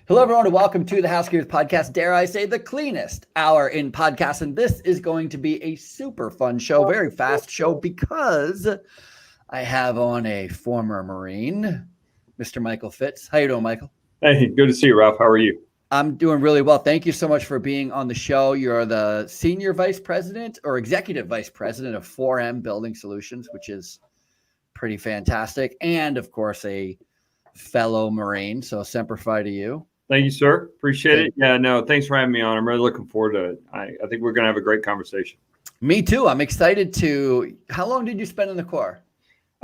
Hello, everyone, and welcome to the Housekeepers podcast. Dare I say, the cleanest hour in podcast. And this is going to be a super fun show, very fast show, because I have on a former Marine, Mr. Michael Fitz. How you doing, Michael? Hey, good to see you, Ralph. How are you? I'm doing really well. Thank you so much for being on the show. You're the senior vice president or executive vice president of 4M Building Solutions, which is pretty fantastic. And, of course, a fellow Marine. So semper fi to you. Thank you, sir. Appreciate it. Yeah, no, thanks for having me on. I'm really looking forward to it. I think we're going to have a great conversation. Me too. I'm excited to. How long did you spend in the Corps?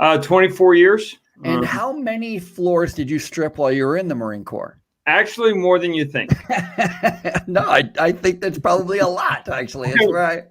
24 years. And how many floors did you strip while you were in the Marine Corps? Actually, more than you think. No, I think that's probably a lot, actually. That's right.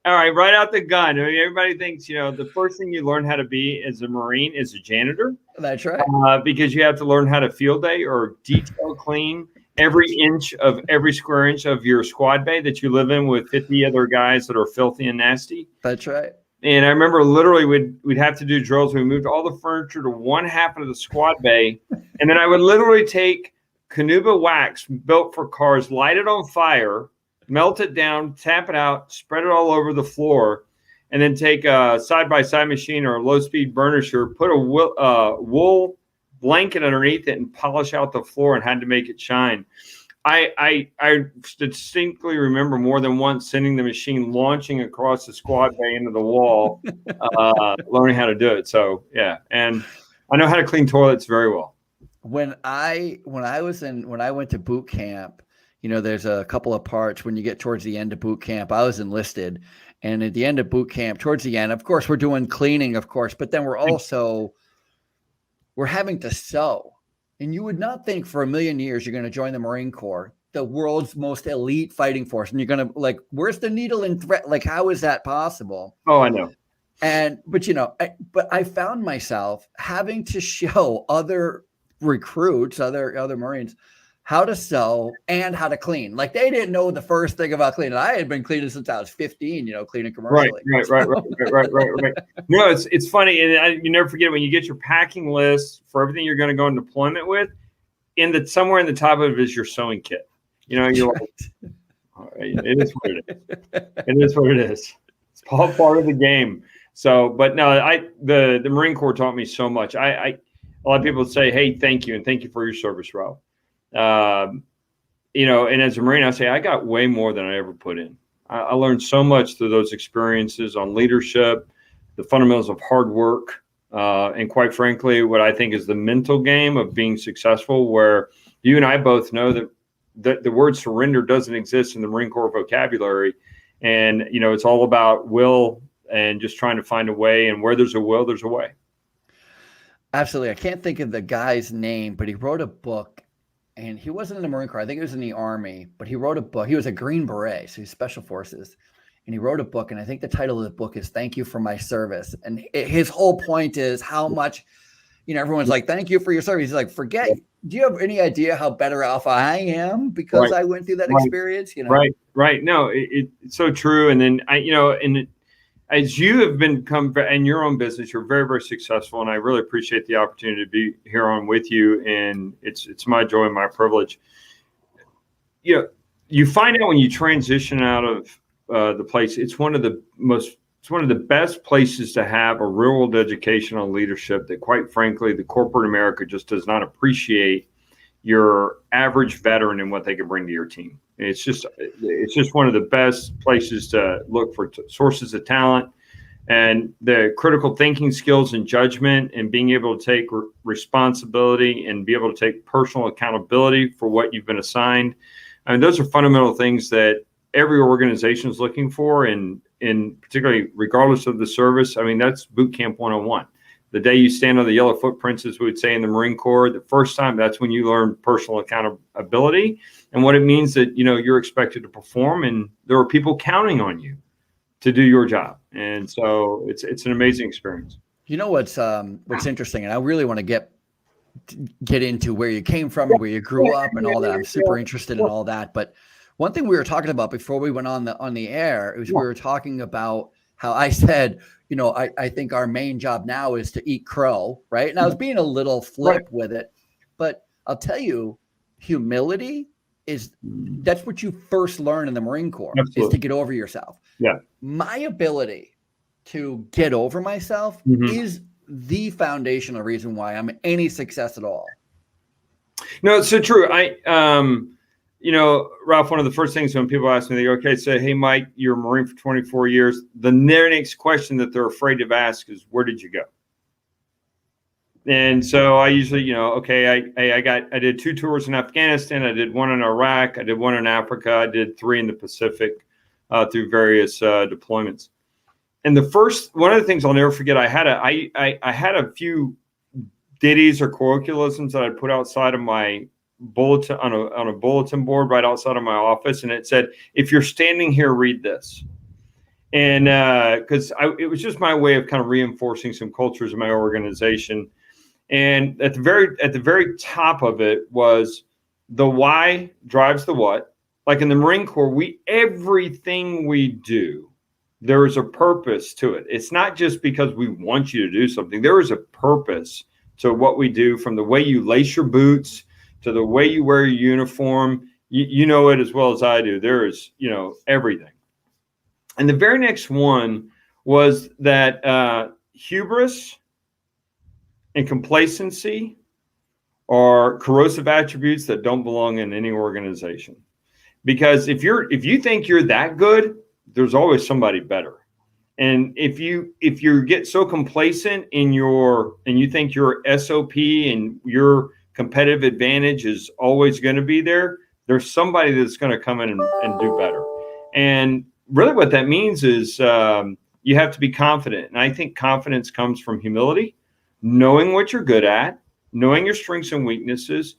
All right, right out the gun. I mean, everybody thinks, the first thing you learn how to be as a Marine is a janitor. That's right. Because you have to learn how to field day or detail clean every inch of every square inch of your squad bay that you live in with 50 other guys that are filthy and nasty. That's right. And I remember literally we'd have to do drills. We moved all the furniture to one half of the squad bay. And then I would literally take Canuba wax built for cars, light it on fire, melt it down, tap it out, spread it all over the floor, and then take a side-by-side machine or a low-speed burnisher, put a wool blanket underneath it, and polish out the floor, and had to make it shine. I distinctly remember more than once sending the machine launching across the squad bay into the wall, learning how to do it. So, yeah, and I know how to clean toilets very well. When I went to boot camp, there's a couple of parts when you get towards the end of boot camp. I was enlisted, and at the end of boot camp, towards the end, of course, we're doing cleaning, of course, but then we're having to sew. And you would not think for a million years you're going to join the Marine Corps, the world's most elite fighting force, and you're going to where's the needle and thread? Like, how is that possible? Oh, I know. But I found myself having to show other recruits, other Marines, how to sew and how to clean. Like, they didn't know the first thing about cleaning. I had been cleaning since I was 15, cleaning commercially. Right. No, it's funny. And you never forget when you get your packing list for everything you're going to go in deployment with, somewhere in the top of it is your sewing kit. You're like, all right, it is what it is. It is what it is. It's all part of the game. So, but no, the Marine Corps taught me so much. A lot of people say, hey, thank you. And thank you for your service, Ralph. And as a Marine, I say I got way more than I ever put in. I learned so much through those experiences on leadership, the fundamentals of hard work, and quite frankly, what I think is the mental game of being successful, where you and I both know that the word surrender doesn't exist in the Marine Corps vocabulary. And, it's all about will and just trying to find a way. And where there's a will, there's a way. Absolutely. I can't think of the guy's name, but he wrote a book. And he wasn't in the Marine Corps. I think he was in the Army, but he wrote a book. He was a Green Beret, so he's Special Forces. And he wrote a book, and I think the title of the book is Thank You for My Service. And his whole point is how much, everyone's like, thank you for your service. He's like, do you have any idea how better off I am because I went through that experience? Right. No, it's so true. And then as you have become in your own business, you're very, very successful, and I really appreciate the opportunity to be here on with you. And it's my joy and my privilege. You find out when you transition out of the place, it's one of the best places to have a real world education on leadership that, quite frankly, the corporate America just does not appreciate your average veteran and what they can bring to your team. It's just one of the best places to look for sources of talent, and the critical thinking skills and judgment, and being able to take responsibility and be able to take personal accountability for what you've been assigned. I mean, those are fundamental things that every organization is looking for, and particularly regardless of the service. I mean, that's boot camp 101. The day you stand on the yellow footprints, as we would say in the Marine Corps, the first time, that's when you learn personal accountability and what it means that, you're expected to perform, and there are people counting on you to do your job. And so it's an amazing experience. What's interesting, and I really want to get into where you came from and where you grew up and all that. I'm super interested in all that. But one thing we were talking about before we went on the air is we were talking about how I said, I think our main job now is to eat crow, right? And I was being a little flip with it, but I'll tell you, humility that's what you first learn in the Marine Corps. Absolutely. Is to get over yourself. Yeah. My ability to get over myself is the foundational reason why I'm any success at all. No, it's so true. Ralph, one of the first things when people ask me, they go, okay, say, hey, Mike, you're a Marine for 24 years. The next question that they're afraid to ask is, where did you go? And so I usually, I did 2 tours in Afghanistan. I did 1 in Iraq. I did 1 in Africa. I did 3 in the Pacific through various deployments. And one of the things I'll never forget, I had a few ditties or colloquialisms that I put outside of my bulletin on a bulletin board right outside of my office, and it said, "If you're standing here, read this." And because it was just my way of kind of reinforcing some cultures in my organization. And at the very top of it was the why drives the what. Like in the Marine Corps, everything we do, there is a purpose to it. It's not just because we want you to do something. There is a purpose to what we do, from the way you lace your boots to the way you wear your uniform. You know it as well as I do. There is, everything. And the very next one was that hubris and complacency are corrosive attributes that don't belong in any organization. Because if you think you're that good, there's always somebody better. And if you get so complacent and you think your SOP and your competitive advantage is always going to be there, there's somebody that's going to come in and do better. And really what that means is you have to be confident. And I think confidence comes from humility, knowing what you're good at, knowing your strengths and weaknesses,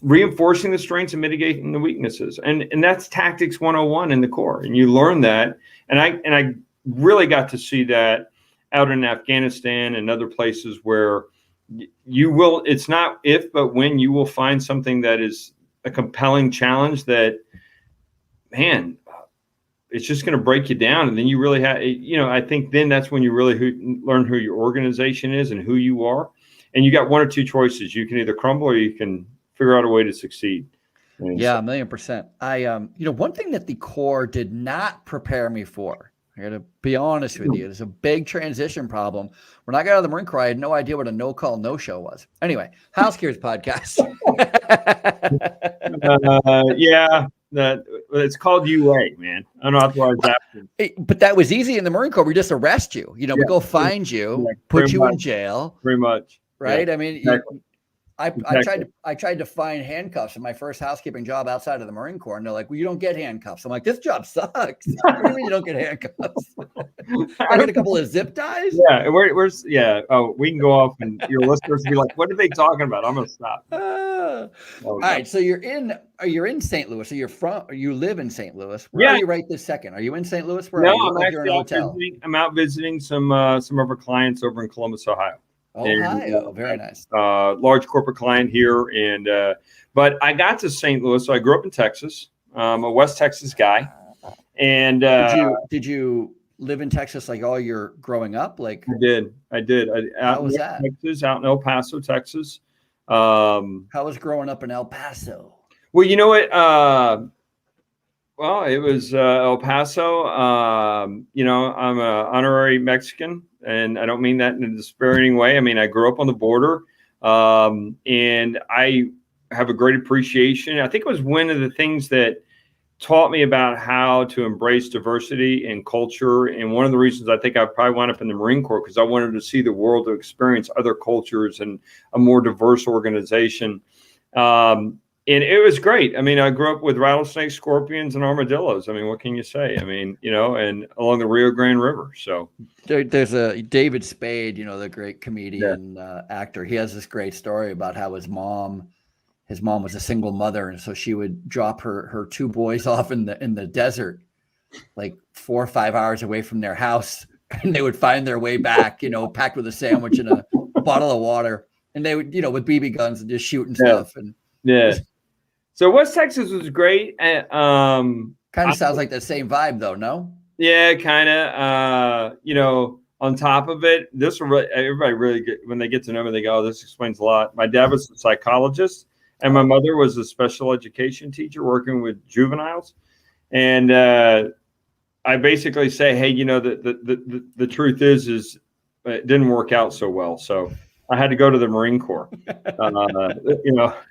reinforcing the strengths and mitigating the weaknesses. And that's tactics 101 in the Corps. And you learn that. And I really got to see that out in Afghanistan and other places where it's not if, but when you will find something that is a compelling challenge that, man, it's just going to break you down. And then you really have, I think then that's when you really learn who your organization is and who you are. And you got 1 or 2 choices. You can either crumble or you can figure out a way to succeed. And yeah, 1,000,000%. One thing that the Corps did not prepare me for, I got to be honest with you, it's a big transition problem. When I got out of the Marine Corps, I had no idea what a no-call, no-show was. Anyway, Housekeepers podcast. Yeah. It's called UA, man. Unauthorized action. But that was easy in the Marine Corps. We just arrest you. We go find you, put you in jail. Pretty much. Right? Yeah, I mean, exactly. I tried to find handcuffs in my first housekeeping job outside of the Marine Corps, and they're like, "Well, you don't get handcuffs." I'm like, "This job sucks." What do you mean you don't get handcuffs? I got a couple of zip ties. Yeah, where's Oh, we can go off, and your listeners will be like, "What are they talking about?" I'm gonna stop. All right, so you're in St. Louis. So you live in St. Louis. Where are you right this second? Are you in St. Louis? Where are you? I'm actually I'm out visiting some of our clients over in Columbus, Ohio. Ohio, very nice. Large corporate client here, and but I got to St. Louis. So I grew up in Texas. I'm a West Texas guy, and did you live in Texas like all your growing up? Like I did. How was that? Texas, out in El Paso, Texas. How was growing up in El Paso? Well, you know what? Well, it was El Paso. I'm an honorary Mexican, and I don't mean that in a disparaging way. I mean, I grew up on the border, and I have a great appreciation. I think it was one of the things that taught me about how to embrace diversity and culture. And one of the reasons I think I probably wound up in the Marine Corps, because I wanted to see the world, to experience other cultures and a more diverse organization. And it was great. I mean, I grew up with rattlesnakes, scorpions, and armadillos. I mean, what can you say? I mean, and along the Rio Grande River. So there's a David Spade, the great comedian, actor. He has this great story about how his mom was a single mother. And so she would drop her 2 boys off in the desert, like 4 or 5 hours away from their house. And they would find their way back, packed with a sandwich and a bottle of water. And they would, with BB guns and just shooting stuff. And so West Texas was great. Kind of sounds like the same vibe, though, no? Yeah, kind of. On top of it, everybody really when they get to know me, they go, "Oh, this explains a lot." My dad was a psychologist, And my mother was a special education teacher working with juveniles. And I basically say, hey, the truth is it didn't work out so well. So I had to go to the Marine Corps.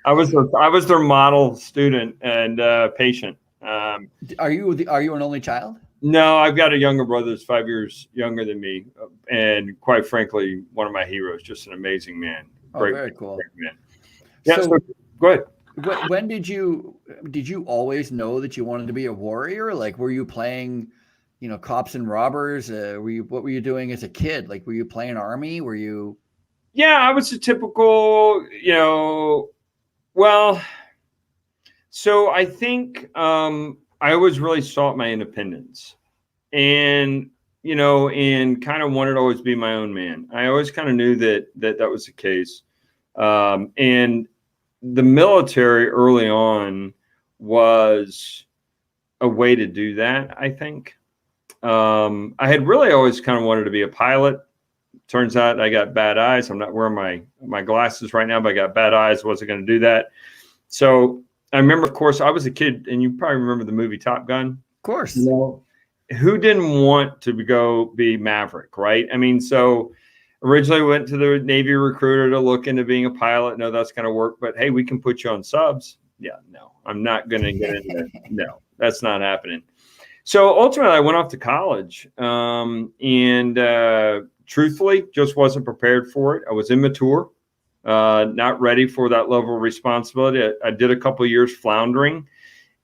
I was their model student and patient. Are you an only child? No, I've got a younger brother that's 5 years younger than me, and quite frankly, one of my heroes. Just an amazing man. Very cool. Great man. Yeah. So go ahead. When did you always know that you wanted to be a warrior? Like, were you playing, cops and robbers? What were you doing as a kid? Like, were you playing army? Were you? Yeah, I was a typical, well, so I think I always really sought my independence and, and kind of wanted to always be my own man. I always kind of knew that was the case. And the military early on was a way to do that, I think. I had really always kind of wanted to be a pilot. Turns out I got bad eyes. I'm not wearing my glasses right now, but I got bad eyes. Wasn't going to do that. So I remember, of course, I was a kid, and you probably remember the movie Top Gun. Of course. Who didn't want to go be Maverick, right? I mean, so originally went to the Navy recruiter to look into being a pilot. No, that's going to work. But hey, we can put you on subs. Yeah, no, I'm not going to get into it. No, that's not happening. So ultimately, I went off to college, and truthfully, just wasn't prepared for it. I was immature, not ready for that level of responsibility. I did a couple of years floundering,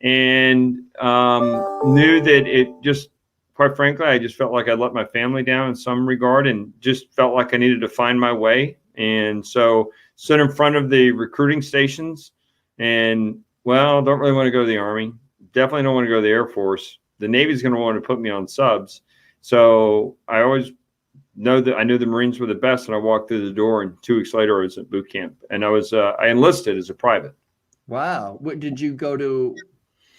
and knew that it just, quite frankly, I just felt like I let my family down in some regard, and just felt like I needed to find my way. And so stood in front of the recruiting stations, and don't really want to go to the Army. Definitely don't want to go to the Air Force. The Navy's going to want to put me on subs. So I always know that I knew the Marines were the best, and I walked through the door, and 2 weeks later I was at boot camp, and I enlisted as a private. Wow. What did you go to?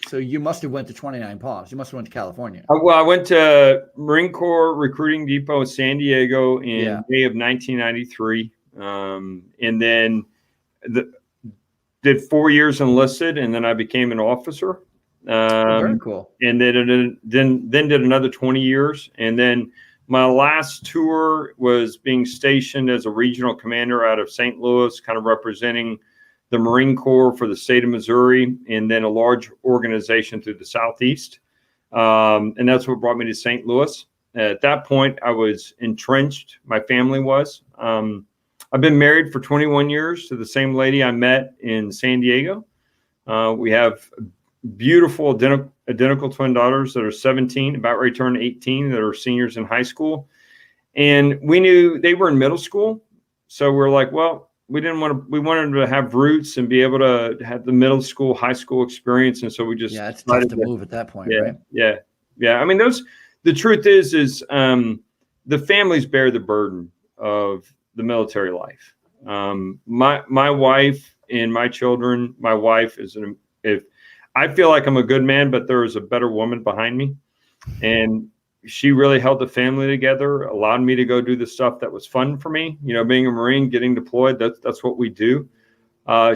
So you must have went to 29 Palms. You must have went to California. Well, I went to Marine Corps Recruiting Depot in San Diego in May of 1993. And then did 4 years enlisted, and then I became an officer. Very cool. And then did another 20 years. And then my last tour was being stationed as a regional commander out of St. Louis, kind of representing the Marine Corps for the state of Missouri, and then a large organization through the Southeast. And that's what brought me to St. Louis. At that point, I was entrenched. My family was. I've been married for 21 years to the same lady I met in San Diego. We have beautiful identical twin daughters that are 17, about ready to turn 18, that are seniors in high school. And we knew they were in middle school. So we're like, well, we wanted to have roots and be able to have the middle school, high school experience. And so we just, it's tough to move at that point, right? Yeah. I mean, the truth is the families bear the burden of the military life. My wife and my children, my wife if I feel like I'm a good man, but there is a better woman behind me. And she really held the family together, allowed me to go do the stuff that was fun for me. Being a Marine, getting deployed, that's what we do.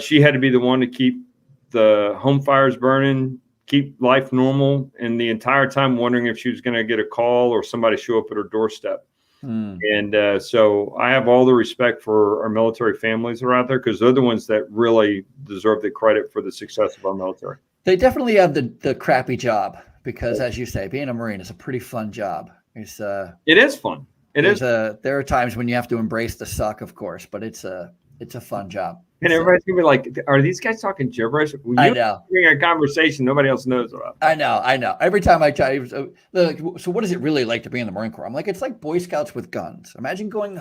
She had to be the one to keep the home fires burning, keep life normal, and the entire time wondering if she was going to get a call or somebody show up at her doorstep. And so I have all the respect for our military families that are out there, because they're the ones that really deserve the credit for the success of our military. They definitely have the crappy job, because, as you say, being a Marine is a pretty fun job. It is fun. It is. There are times when you have to embrace the suck, of course, but it's a fun job. And everybody's gonna be like, "Are these guys talking gibberish?" I know. Having a conversation nobody else knows about. I know. Every time I try, like, so what is it really like to be in the Marine Corps? I'm like, it's like Boy Scouts with guns. Imagine going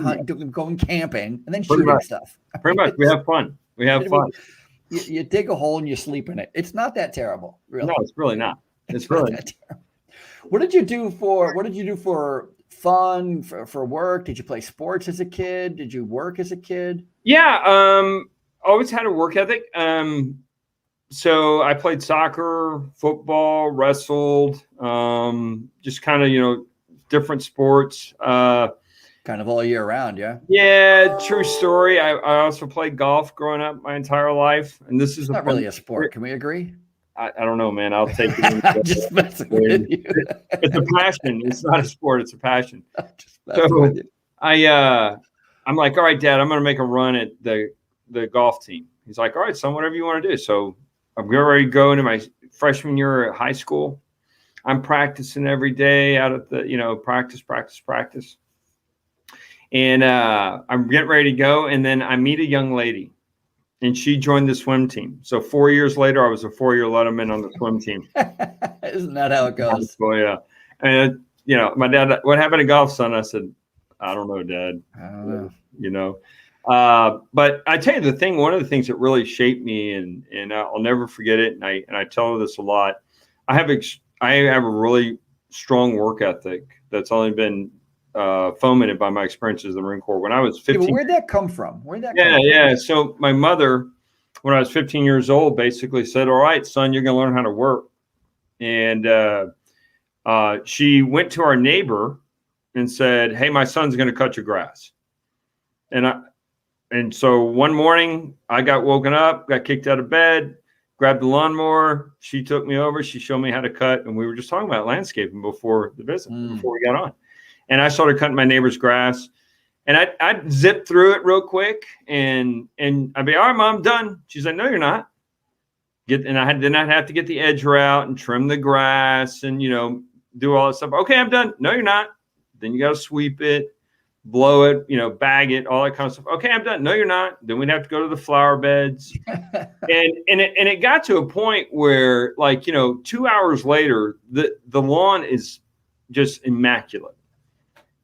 camping and then shooting stuff. Pretty much, we have fun. You dig a hole and you sleep in it. It's not that terrible, really. No, it's really not. It's really not. What did you do for fun, for work? Did you play sports as a kid? Did you work as a kid? Yeah, always had a work ethic. So I played soccer, football, wrestled, just kind of, different sports. Kind of all year round, yeah. Yeah, true story. I also played golf growing up my entire life, and this is It's a not fun. really a sport. Can we agree? I don't know, man. I'll take it. Just messing with you. It's a passion. It's not a sport. It's a passion. Just messing with you. I'm like, all right, Dad, I'm going to make a run at the golf team. He's like, all right, son, whatever you want to do. So I'm getting ready to go into my freshman year at high school. I'm practicing every day out at the, practice. And I'm getting ready to go. And then I meet a young lady, and she joined the swim team. So 4 years later, I was a 4-year letterman on the swim team. Isn't that how it goes? Oh, yeah. And, my dad, what happened to golf, son? I said, I don't know, Dad. I don't know. But I tell you one of the things that really shaped me, and I'll never forget it. And I tell her this a lot. I have a really strong work ethic that's only been fomented by my experiences in the Marine Corps. When I was 15, where'd that come from? Yeah. So my mother, when I was 15 years old, basically said, "All right, son, you're going to learn how to work." And she went to our neighbor and said, "Hey, my son's going to cut your grass." And so one morning I got woken up, got kicked out of bed, grabbed the lawnmower. She took me over. She showed me how to cut. And we were just talking about landscaping before the visit, before we got on. And I started cutting my neighbor's grass. And I'd zip through it real quick. And I'd be, all right, Mom, done. She's like, no, you're not. Then I'd have to get the edger out and trim the grass and, do all that stuff. Okay, I'm done. No, you're not. Then you got to sweep it, blow it, bag it, all that kind of stuff. Okay, I'm done. No, you're not. Then we'd have to go to the flower beds. and it got to a point where 2 hours later, the lawn is just immaculate.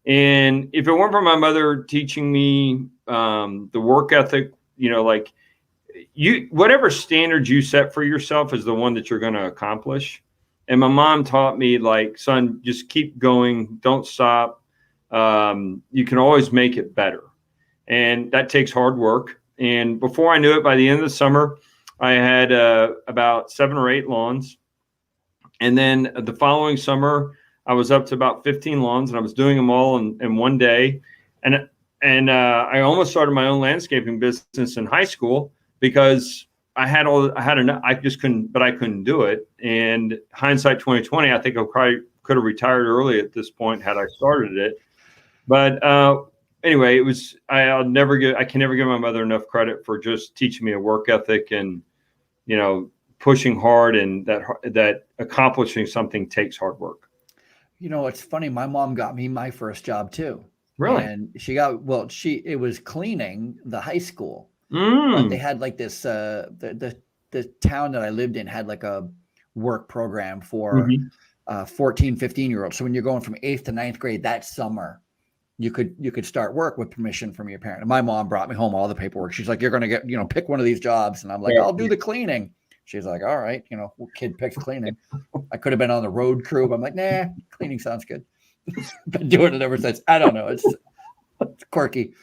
And if it weren't for my mother teaching me the work ethic, whatever standards you set for yourself is the one that you're going to accomplish. And my mom taught me, son, just keep going. Don't stop. You can always make it better. And that takes hard work. And before I knew it, by the end of the summer, I had about 7 or 8 lawns. And then the following summer, I was up to about 15 lawns, and I was doing them all in one day. And I almost started my own landscaping business in high school because I just couldn't, but I couldn't do it. And hindsight 2020, I think I probably could have retired early at this point had I started it. But anyway, I can never give my mother enough credit for just teaching me a work ethic and, pushing hard, and that accomplishing something takes hard work. It's funny. My mom got me my first job too. Really? And it was cleaning the high school. But they had this, the town that I lived in had a work program for 14, 15-year-olds. So when you're going from 8th to 9th grade that summer, you could start work with permission from your parent. And my mom brought me home all the paperwork. She's like, you're going to get, pick one of these jobs. And I'm like, I'll do the cleaning. She's like, all right, kid picks cleaning. I could have been on the road crew, but I'm like, nah, cleaning sounds good. Been doing it ever since. I don't know. It's quirky.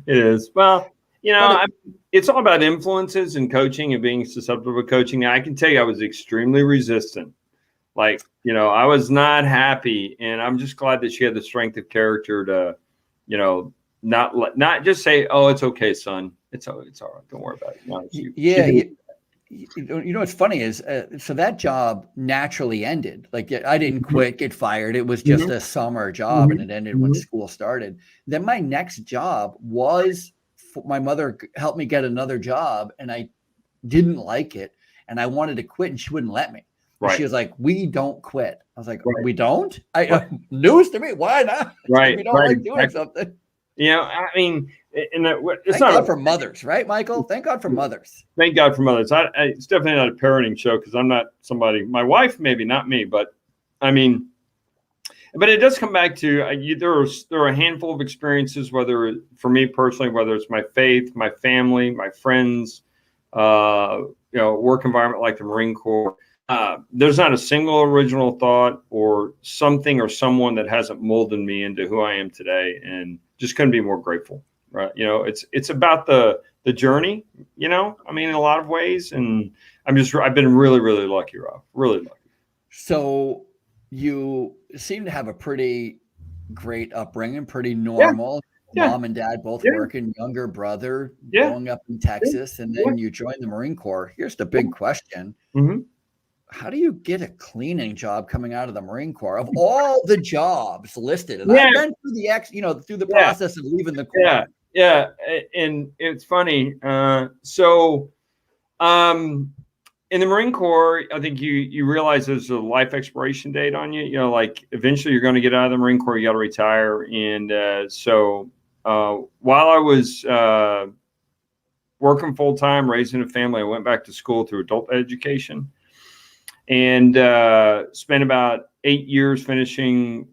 It is. Well, it's all about influences and coaching and being susceptible to coaching. I can tell you I was extremely resistant. I was not happy, and I'm just glad that she had the strength of character to, not just say, oh, it's okay, son. It's all right. Don't worry about it. What's funny is, so that job naturally ended. I didn't quit, get fired. It was just a summer job, and it ended when school started. Then my next job was, my mother helped me get another job, and I didn't like it, and I wanted to quit, and she wouldn't let me. Right. She was like, we don't quit. I was like, we don't? News to me. Why not? Right. We don't like doing something. It's Thank God for mothers, right, Michael? Thank God for mothers. Thank God for mothers. It's definitely not a parenting show because I'm not somebody. My wife, maybe not me, but but it does come back to there are a handful of experiences. Whether for me personally, whether it's my faith, my family, my friends, work environment like the Marine Corps. There's not a single original thought or something or someone that hasn't molded me into who I am today, and just couldn't be more grateful. Right. It's about the journey, in a lot of ways. And I've been really, really lucky, Rob, really lucky. So you seem to have a pretty great upbringing, pretty Yeah, normal. yeah, Mom and dad both yeah, working, younger brother yeah, growing up in yeah, Texas, and yeah. then you join the Marine Corps. Here's the Yeah. big question. Mm-hmm. How do you get a cleaning job coming out of the Marine Corps of all the jobs listed? And Yeah, I've been through through the yeah, process of leaving the yeah, Corps. yeah. And it's funny. Um, in the Marine Corps, I think you realize there's a life expiration date on you. You know, like eventually you're going to get out of the Marine Corps, you got to retire. And while I was working full time, raising a family, I went back to school through adult education and spent about 8 years finishing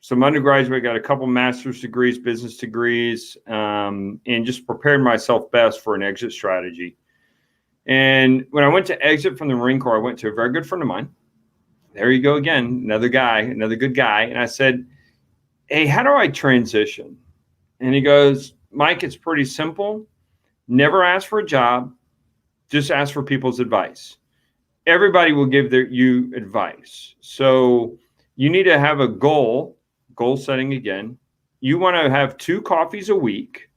some undergraduate, got a couple master's degrees, business degrees, and just prepared myself best for an exit strategy. And when I went to exit from the Marine Corps, I went to a very good friend of mine. There you go again, another guy, another good guy. And I said, hey, how do I transition? And he goes, Mike, it's pretty simple. Never ask for a job. Just ask for people's advice. Everybody will give you advice. So you need to have a goal setting again. You want to have 2 coffees a week.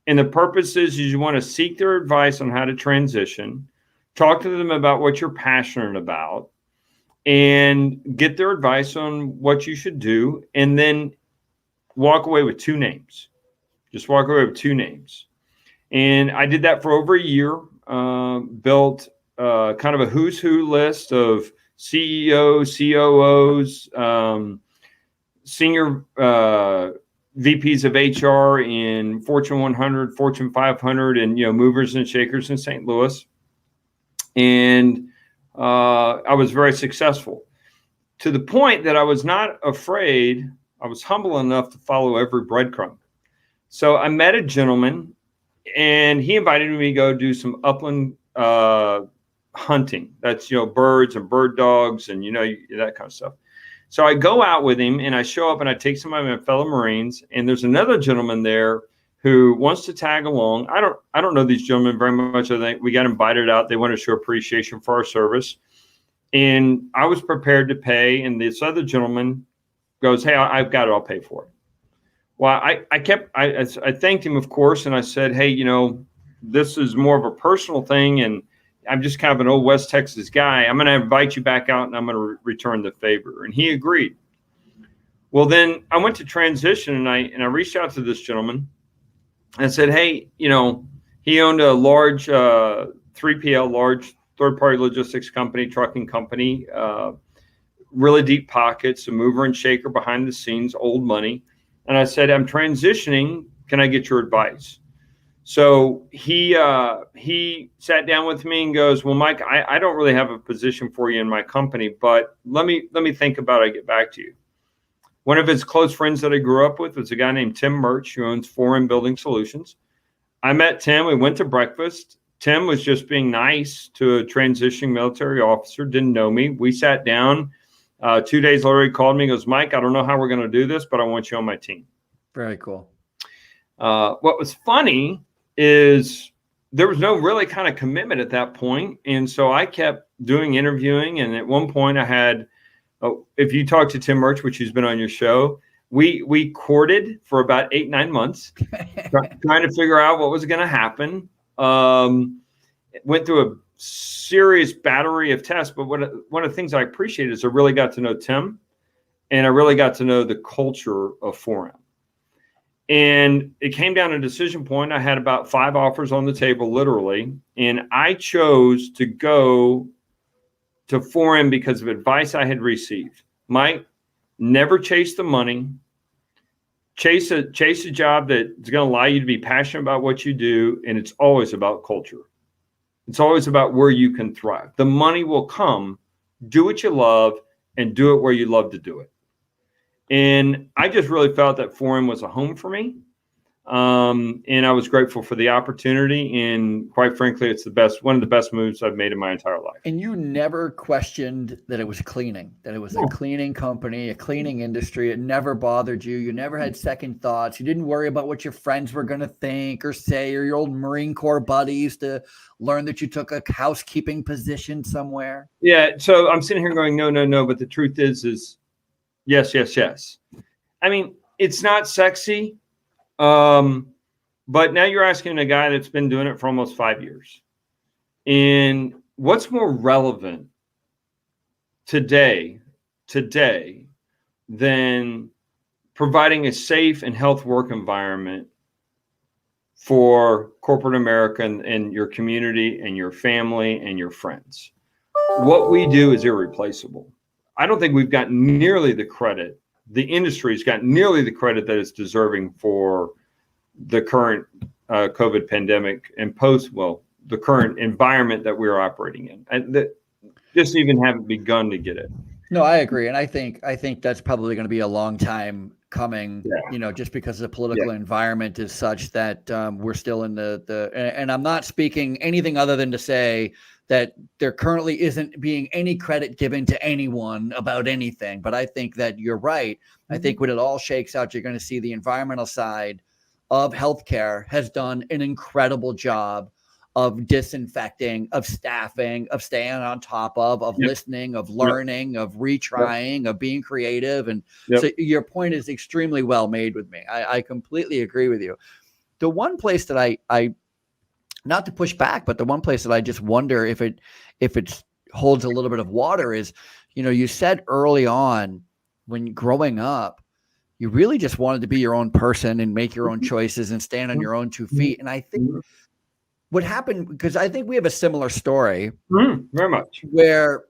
And the purpose is you want to seek their advice on how to transition, talk to them about what you're passionate about, and get their advice on what you should do. And then walk away with 2 names. Just walk away with 2 names. And I did that for over a year, built kind of a who's who list of CEOs, COOs, senior VPs of HR in Fortune 100, Fortune 500, and movers and shakers in St. Louis. And I was very successful to the point that I was not afraid. I was humble enough to follow every breadcrumb. So I met a gentleman, and he invited me to go do some upland hunting. That's birds and bird dogs and that kind of stuff. So I go out with him and I show up and I take some of my fellow Marines, and there's another gentleman there who wants to tag along. I don't know these gentlemen very much. I think we got invited out. They want to show appreciation for our service. And I was prepared to pay. And this other gentleman goes, hey, I've got it. I'll pay for it. Well, I thanked him, of course. And I said, hey, this is more of a personal thing. And I'm just kind of an old West Texas guy. I'm going to invite you back out and I'm going to return the favor. And he agreed. Well, then I went to transition and I reached out to this gentleman and said, hey, he owned a large 3PL, large third-party logistics company, trucking company, really deep pockets, a mover and shaker behind the scenes, old money. And I said, I'm transitioning. Can I get your advice? So he sat down with me and goes, well, Mike, I don't really have a position for you in my company, but let me think about it. I get back to you. One of his close friends that I grew up with was a guy named Tim Murch, who owns 4M Building Solutions. I met Tim. We went to breakfast. Tim was just being nice to a transitioning military officer, didn't know me. We sat down. 2 days later, he called me and goes, Mike, I don't know how we're going to do this, but I want you on my team. Very cool. What was funny is there was no really kind of commitment at that point. And so I kept doing interviewing. And at one point I had, if you talk to Tim Murch, which has been on your show, we courted for about 8-9 months, trying to figure out what was going to happen. Went through a serious battery of tests. But one of the things I appreciated is I really got to know Tim, and I really got to know the culture of 4M. And it came down to a decision point. I had about 5 offers on the table, literally. And I chose to go to 4M because of advice I had received. Mike, never chase the money. Chase a job that's going to allow you to be passionate about what you do. And it's always about culture. It's always about where you can thrive. The money will come. Do what you love and do it where you love to do it. And I just really felt that 4M was a home for me. And I was grateful for the opportunity. And quite frankly, it's one of the best moves I've made in my entire life. And you never questioned that it was cleaning, that it was a cleaning company, a cleaning industry. It never bothered you. You never had second thoughts. You didn't worry about what your friends were going to think or say, or your old Marine Corps buddies to learn that you took a housekeeping position somewhere. Yeah. So I'm sitting here going, no. But the truth is yes. I mean, it's not sexy. But now you're asking a guy that's been doing it for almost 5 years. And what's more relevant today than providing a safe and health work environment for corporate America and your community and your family and your friends? What we do is irreplaceable. I don't think we've gotten nearly the credit. The industry's gotten nearly the credit that it's deserving for the current COVID pandemic and the current environment that we're operating in. And that just even haven't begun to get it. No, I agree. And I think that's probably going to be a long time coming, just because the political environment is such that we're still in and I'm not speaking anything other than to say that there currently isn't being any credit given to anyone about anything. But I think that you're right. Mm-hmm. I think when it all shakes out, you're going to see the environmental side of healthcare has done an incredible job of disinfecting, of staffing, of staying on top of listening, of learning, of retrying, of being creative. And so your point is extremely well made with me. I completely agree with you. The one place that I not to push back, but the one place that I just wonder if it holds a little bit of water is, you said early on when growing up, you really just wanted to be your own person and make your own choices and stand on your own 2 feet. And I think what happened, because I think we have a similar story, very much, where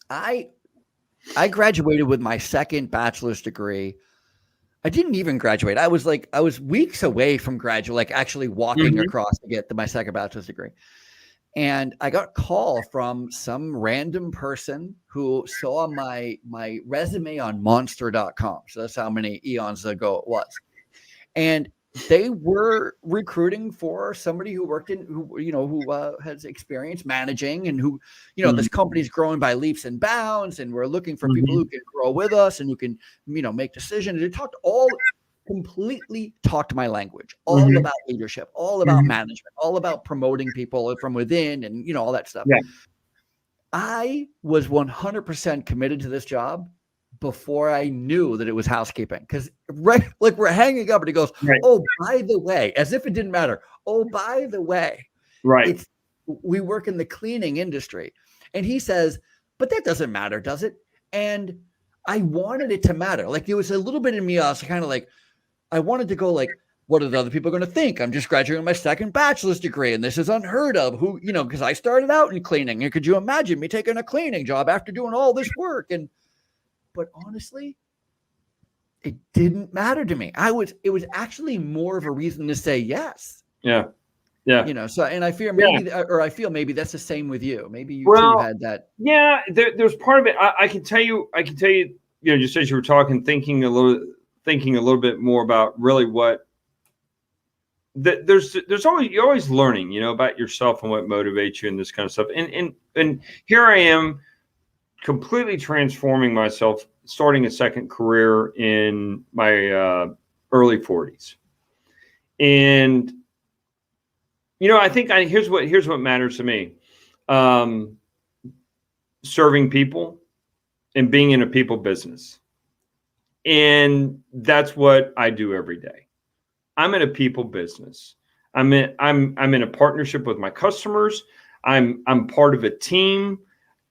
I graduated with my second bachelor's degree. I didn't even graduate. I was weeks away from graduate, like actually walking across to get my second bachelor's degree. And I got a call from some random person who saw my resume on monster.com. So that's how many eons ago it was. And they were recruiting for somebody who worked who has experience managing, and who, this company's growing by leaps and bounds, and we're looking for people who can grow with us and who can, make decisions. They completely talked my language, all about leadership, all about management, all about promoting people from within, and, all that stuff. Yeah. I was 100% committed to this job before I knew that it was housekeeping, because we're hanging up and he goes, oh, by the way, as if it didn't matter. Oh, by the way, we work in the cleaning industry. And he says, but that doesn't matter, does it? And I wanted it to matter. Like, there was a little bit in me, I was kind of like, I wanted to go like, what are the other people going to think? I'm just graduating my second bachelor's degree, and this is unheard of. Who, because I started out in cleaning. And could you imagine me taking a cleaning job after doing all this work? But honestly, it didn't matter to me. It was actually more of a reason to say yes. Yeah. Yeah. So, and I fear maybe that's the same with you. Maybe you too had that. Yeah, there's part of it. I can tell you, just as you were talking, thinking a little bit more about really what there's always, you're always learning, about yourself and what motivates you and this kind of stuff. And here I am, completely transforming myself, starting a second career in my early 40s. And, I think here's what matters to me. Serving people and being in a people business. And that's what I do every day. I'm in a people business. I'm in a partnership with my customers. I'm part of a team.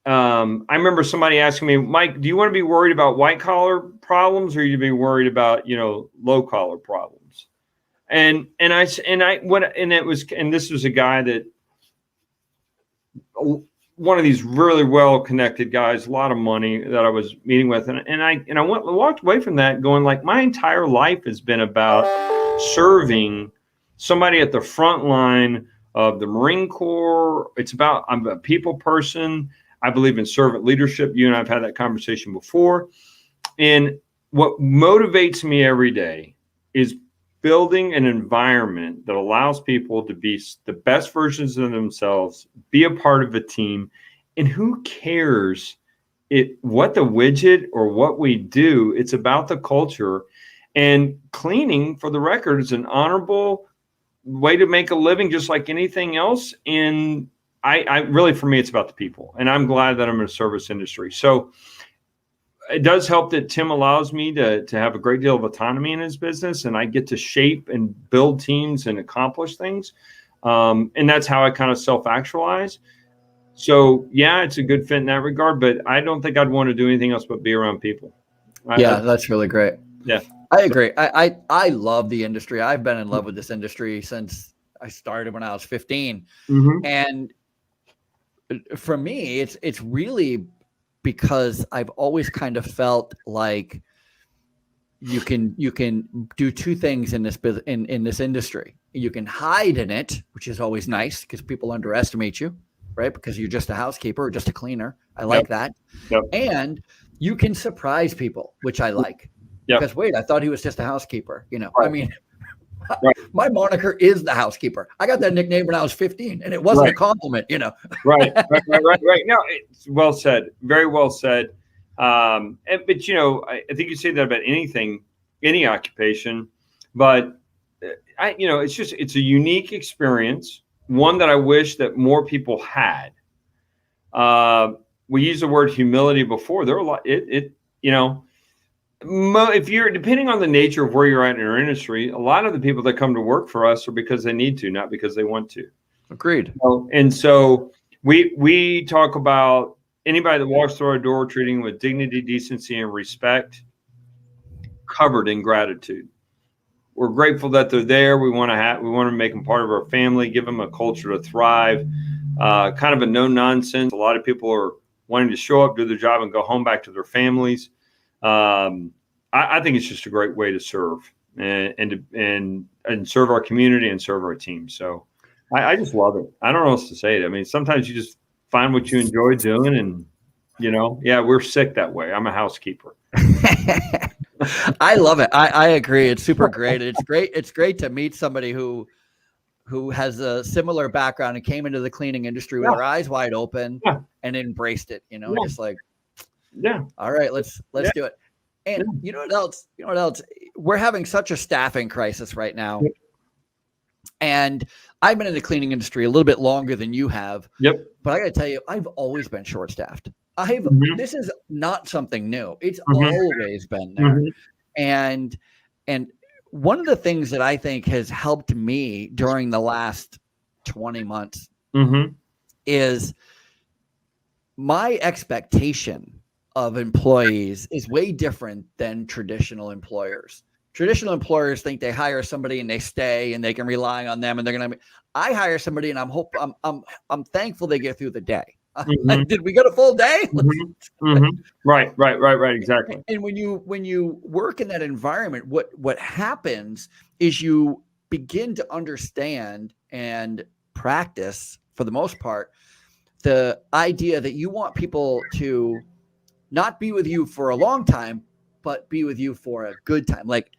I remember somebody asking me, Mike, do you want to be worried about white collar problems, or you be worried about, low collar problems? And this was a guy that, one of these really well connected guys, a lot of money, that I was meeting with. And I walked away from that going like, my entire life has been about serving somebody at the front line of the Marine Corps. I'm a people person. I believe in servant leadership. You and I have had that conversation before. And what motivates me every day is building an environment that allows people to be the best versions of themselves, be a part of a team. And who cares what the widget or what we do? It's about the culture. And cleaning, for the record, is an honorable way to make a living, just like anything else. And I really, for me, it's about the people, and I'm glad that I'm in a service industry. So it does help that Tim allows me to have a great deal of autonomy in his business, and I get to shape and build teams and accomplish things. And that's how I kind of self-actualize. So yeah, it's a good fit in that regard, but I don't think I'd want to do anything else but be around people. That's really great. Yeah. I agree. I love the industry. I've been in love with this industry since I started when I was 15. Mm-hmm. And for me, it's really because I've always kind of felt like you can do two things in this in this industry. You can hide in it, which is always nice because people underestimate you, right? Because you're just a housekeeper or just a cleaner. I like that. Yep. And you can surprise people, which I like. Yep. Because wait, I thought he was just a housekeeper. You know, Right. I mean, Right. my moniker is the housekeeper. I got that nickname when I was 15, and it wasn't a compliment. You know. Right. No, it's well said. Very well said. But you know, I think you say that about anything, any occupation. But it's a unique experience. One that I wish that more people had. We used the word humility before. There are a lot. If you're depending on the nature of where you're at in your industry, a lot of the people that come to work for us are because they need to, not because they want to. Agreed. And so we talk about anybody that walks through our door treating with dignity, decency, and respect, covered in gratitude. We're grateful that they're there. We want to make them part of our family, give them a culture to thrive. Kind of a no nonsense. A lot of people are wanting to show up, do their job, and go home back to their families. I think it's just a great way to serve and serve our community and serve our team. So I just love it. I don't know what else to say. I mean, sometimes you just find what you enjoy doing, and we're sick that way. I'm a housekeeper. I love it. I agree. It's super great. It's great to meet somebody who has a similar background and came into the cleaning industry with their eyes wide open and embraced it. Just like, all right, let's do it. And you know what else? We're having such a staffing crisis right now. And I've been in the cleaning industry a little bit longer than you have. Yep. But I got to tell you, I've always been short-staffed. This is not something new. It's always been there. And one of the things that I think has helped me during the last 20 months is my expectation of employees is way different than traditional employers. Traditional employers think they hire somebody and they stay and they can rely on them and they're going to. I hire somebody and I'm thankful they get through the day. Did we get a full day? Right. Exactly. And when you work in that environment, what happens is you begin to understand and practice, for the most part, the idea that you want people to not be with you for a long time, but be with you for a good time. Like,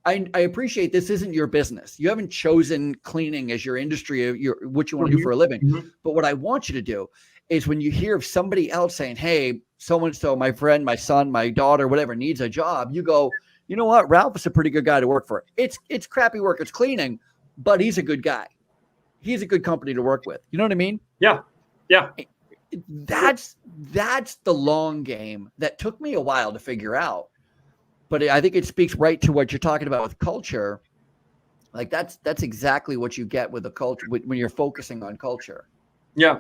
I appreciate this isn't your business. You haven't chosen cleaning as your industry, what you want to do for a living. But what I want you to do is when you hear of somebody else saying, hey, so-and-so, my friend, my son, my daughter, whatever, needs a job, you go, you know what? Ralph is a pretty good guy to work for. It's crappy work. It's cleaning, but he's a good guy. He's a good company to work with. You know what I mean? Yeah. That's the long game that took me a while to figure out. But I think it speaks right to what you're talking about with culture. Like that's exactly what you get with the culture when you're focusing on culture. Yeah.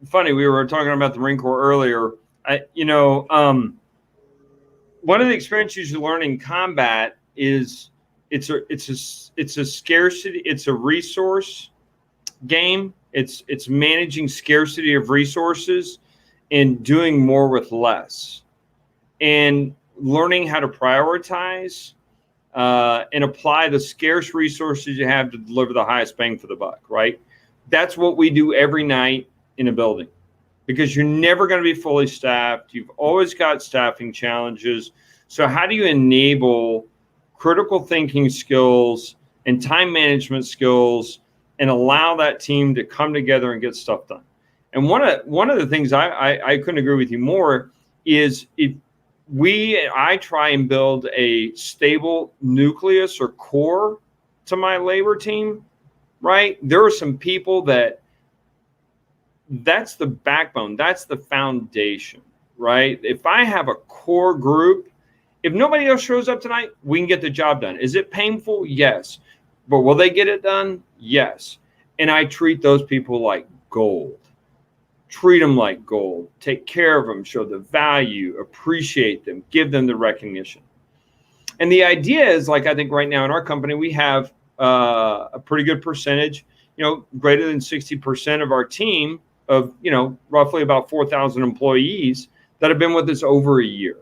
Funny, we were talking about the Marine Corps earlier. One of the experiences you learn in combat is it's a scarcity. It's a resource game. It's managing scarcity of resources and doing more with less, and learning how to prioritize and apply the scarce resources you have to deliver the highest bang for the buck, right? That's what we do every night in a building, because you're never going to be fully staffed. You've always got staffing challenges. So how do you enable critical thinking skills and time management skills and allow that team to come together and get stuff done? And one of the things I couldn't agree with you more is I try and build a stable nucleus or core to my labor team, right? There are some people that's the backbone, that's the foundation, right? If I have a core group, if nobody else shows up tonight, we can get the job done. Is it painful? Yes. But will they get it done? Yes. And I treat those people like gold. Treat them like gold. Take care of them. Show the value. Appreciate them. Give them the recognition. And the idea is, like, I think right now in our company, we have a pretty good percentage, greater than 60% of our team of, roughly about 4,000 employees that have been with us over a year.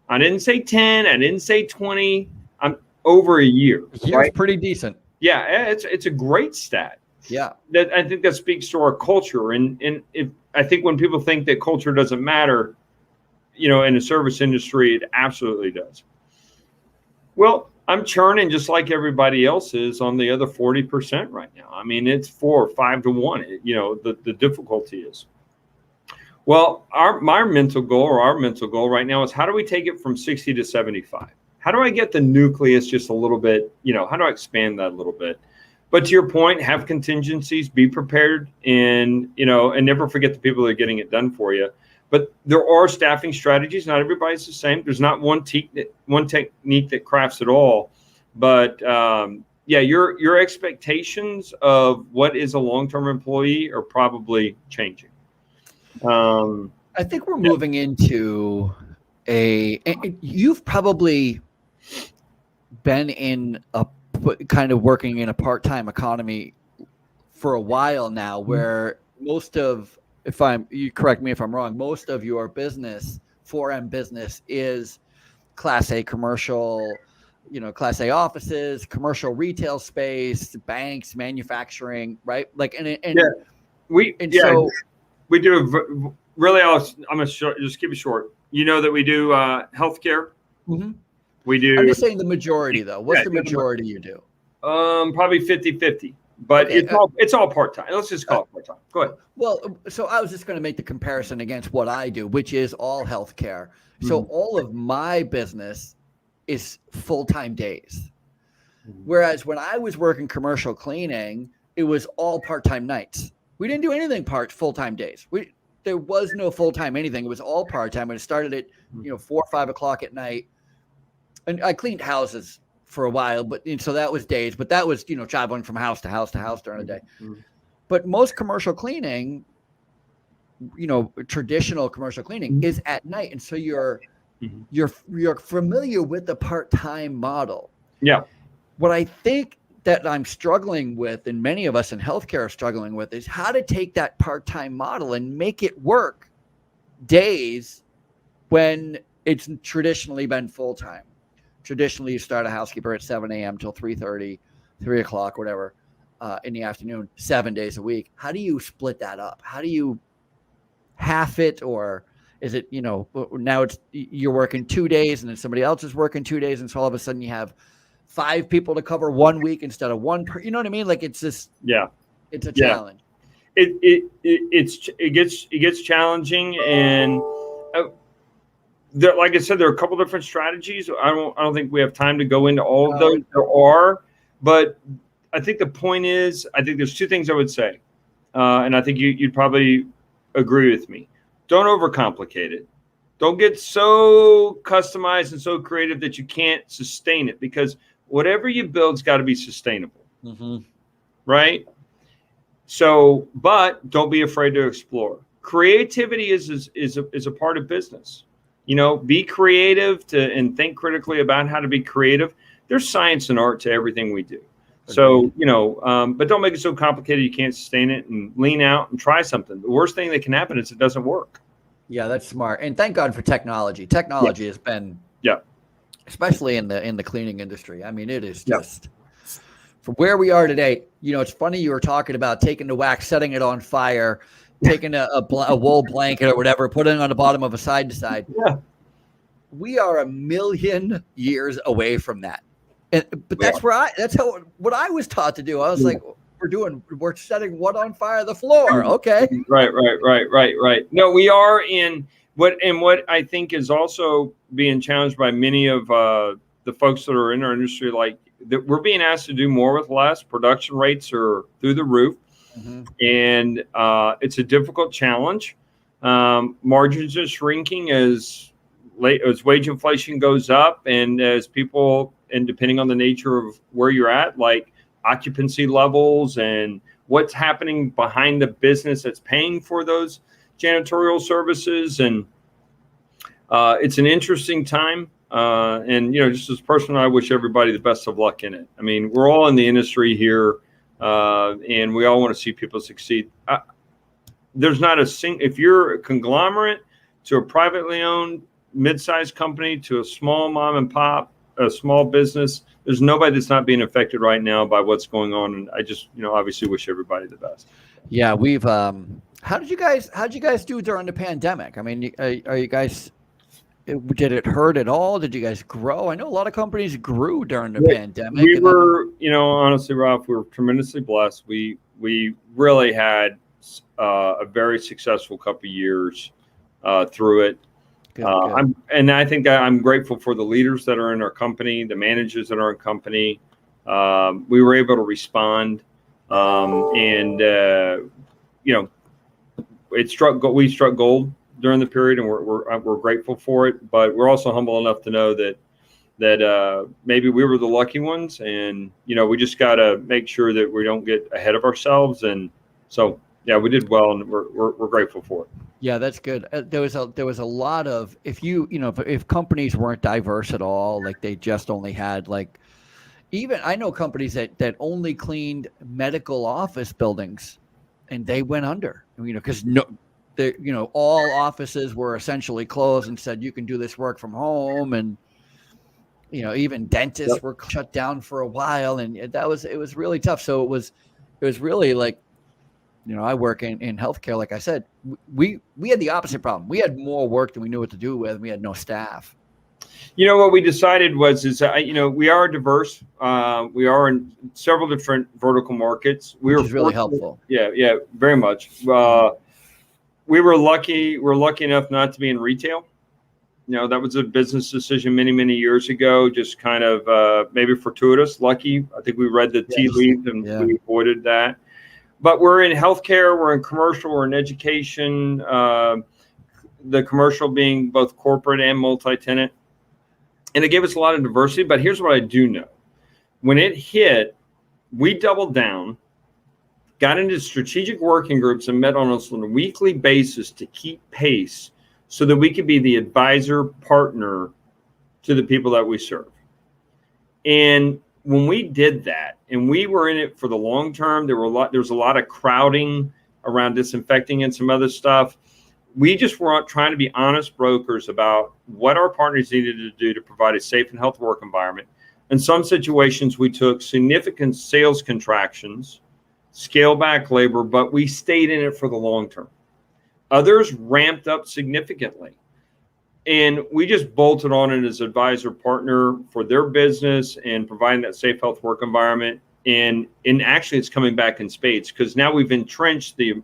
I didn't say 10. I didn't say 20. I'm over a year. A year's right? Pretty decent. Yeah, it's a great stat. Yeah. That I think that speaks to our culture. And I think when people think that culture doesn't matter, in the service industry, it absolutely does. Well, I'm churning just like everybody else is on the other 40% right now. I mean, it's 4 or 5 to 1. The difficulty is. Well, our mental goal right now is, how do we take it from 60 to 75? How do I get the nucleus just a little bit? How do I expand that a little bit? But to your point, have contingencies, be prepared, and never forget the people that are getting it done for you. But there are staffing strategies. Not everybody's the same. There's not one technique that crafts it all. But your expectations of what is a long-term employee are probably changing. I think we're moving into you've probably been in a kind of working in a part-time economy for a while now, where most of, you correct me if I'm wrong, most of your business, 4M business, is Class A commercial, Class A offices, commercial retail space, banks, manufacturing, right? Like, so we do really. I'm gonna just keep it short. That we do healthcare. Mm-hmm. We do. I'm just saying the majority, though. What's the majority you do? Probably 50-50. But okay. It's all part-time. Let's just call it part-time. Go ahead. Well, so I was just going to make the comparison against what I do, which is all healthcare. So all of my business is full-time days. Whereas when I was working commercial cleaning, it was all part-time nights. We didn't do anything full-time days. There was no full-time anything. It was all part-time. And it started at 4 or 5 o'clock at night. And I cleaned houses for a while, but so that was days. But that was traveling from house to house to house during the day. But most commercial cleaning, traditional commercial cleaning is at night, and so you're familiar with the part-time model. Yeah. What I think that I'm struggling with, and many of us in healthcare are struggling with, is how to take that part-time model and make it work days when it's traditionally been full-time. Traditionally, you start a housekeeper at 7 a.m. till 3:30, 3 o'clock, whatever, in the afternoon, 7 days a week. How do you split that up? How do you half it? Or is it, now you're working 2 days and then somebody else is working 2 days, and so all of a sudden you have 5 people to cover 1 week instead of one you know what I mean? Like, it's just, it's a challenge. It gets challenging, and like I said, there are a couple different strategies. I don't think we have time to go into all of those. There are, but I think the point is, I think there's 2 things I would say, and I think you'd probably agree with me. Don't overcomplicate it. Don't get so customized and so creative that you can't sustain it, because whatever you build's got to be sustainable, right? So, but don't be afraid to explore. Creativity is a part of business. Be creative and think critically about how to be creative. There's science and art to everything we do. So, but don't make it so complicated you can't sustain it, and lean out and try something. The worst thing that can happen is it doesn't work. Yeah, that's smart. And thank God for technology. Technology has been, especially in the cleaning industry. I mean, it is just from where we are today. It's funny, you were talking about taking the wax, setting it on fire, taking a wool blanket or whatever, putting it on the bottom of a side to side. Yeah. We are a million years away from that. But that's what I was taught to do. I was like, we're setting what on fire? The floor. Okay. Right. No, we are in what I think is also being challenged by many of the folks that are in our industry, like that we're being asked to do more with less. Production rates are through the roof. And it's a difficult challenge. Margins are shrinking as wage inflation goes up, and as people, and depending on the nature of where you're at, like occupancy levels and what's happening behind the business that's paying for those janitorial services. And it's an interesting time. And, just as a person, I wish everybody the best of luck in it. I mean, we're all in the industry here, and we all want to see people succeed. There's not if you're a conglomerate to a privately owned mid-sized company to a small mom and pop, a small business, there's nobody that's not being affected right now by what's going on. And I just, obviously wish everybody the best. Yeah, we've, how did you guys do during the pandemic? I mean, are you guys, did it hurt at all? Did you guys grow? I know a lot of companies grew during the pandemic. We were, honestly, Ralph, we were tremendously blessed. We really had a very successful couple of years through it. Good. I think I'm grateful for the leaders that are in our company, the managers that are in our company. We were able to respond, we struck gold during the period, and we're grateful for it. But we're also humble enough to know that maybe we were the lucky ones, and we just got to make sure that we don't get ahead of ourselves. And so, yeah, we did well, and we're grateful for it. Yeah, that's good. There was a lot of, if companies weren't diverse at all, like they just only had even I know companies that only cleaned medical office buildings, and they went under, because all offices were essentially closed and said you can do this work from home, and even dentists were shut down for a while, and it was really tough. So it was really I work in healthcare. Like I said, we had the opposite problem. We had more work than we knew what to do with. We had no staff. What we decided was we are diverse. We are in several different vertical markets. Which is really helpful. Yeah, very much. We were lucky. We're lucky enough not to be in retail. That was a business decision many, many years ago. Just kind of maybe fortuitous, lucky. I think we read the tea leaves and we avoided that. But we're in healthcare, we're in commercial, we're in education, the commercial being both corporate and multi-tenant. And it gave us a lot of diversity. But here's what I do know. When it hit, we doubled down, got into strategic working groups and met on a weekly basis to keep pace so that we could be the advisor partner to the people that we serve. And when we did that, and we were in it for the long term, there was a lot of crowding around disinfecting and some other stuff. We just were trying to be honest brokers about what our partners needed to do to provide a safe and healthy work environment. In some situations, we took significant sales contractions, scale back labor, but we stayed in it for the long term. Others ramped up significantly. And we just bolted on it as advisor partner for their business and providing that safe health work environment. And actually it's coming back in spades, because now we've entrenched the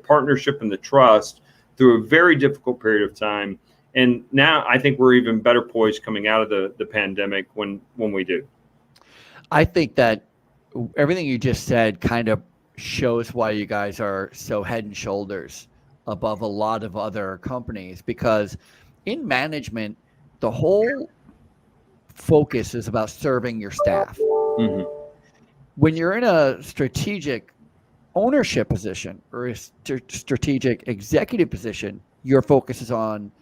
partnership and the trust through a very difficult period of time. And now I think we're even better poised coming out of the pandemic when we do. I think that everything you just said kind of shows why you guys are so head and shoulders above a lot of other companies, because in management, the whole focus is about serving your staff. Mm-hmm. When you're in a strategic ownership position or a strategic executive position, your focus is on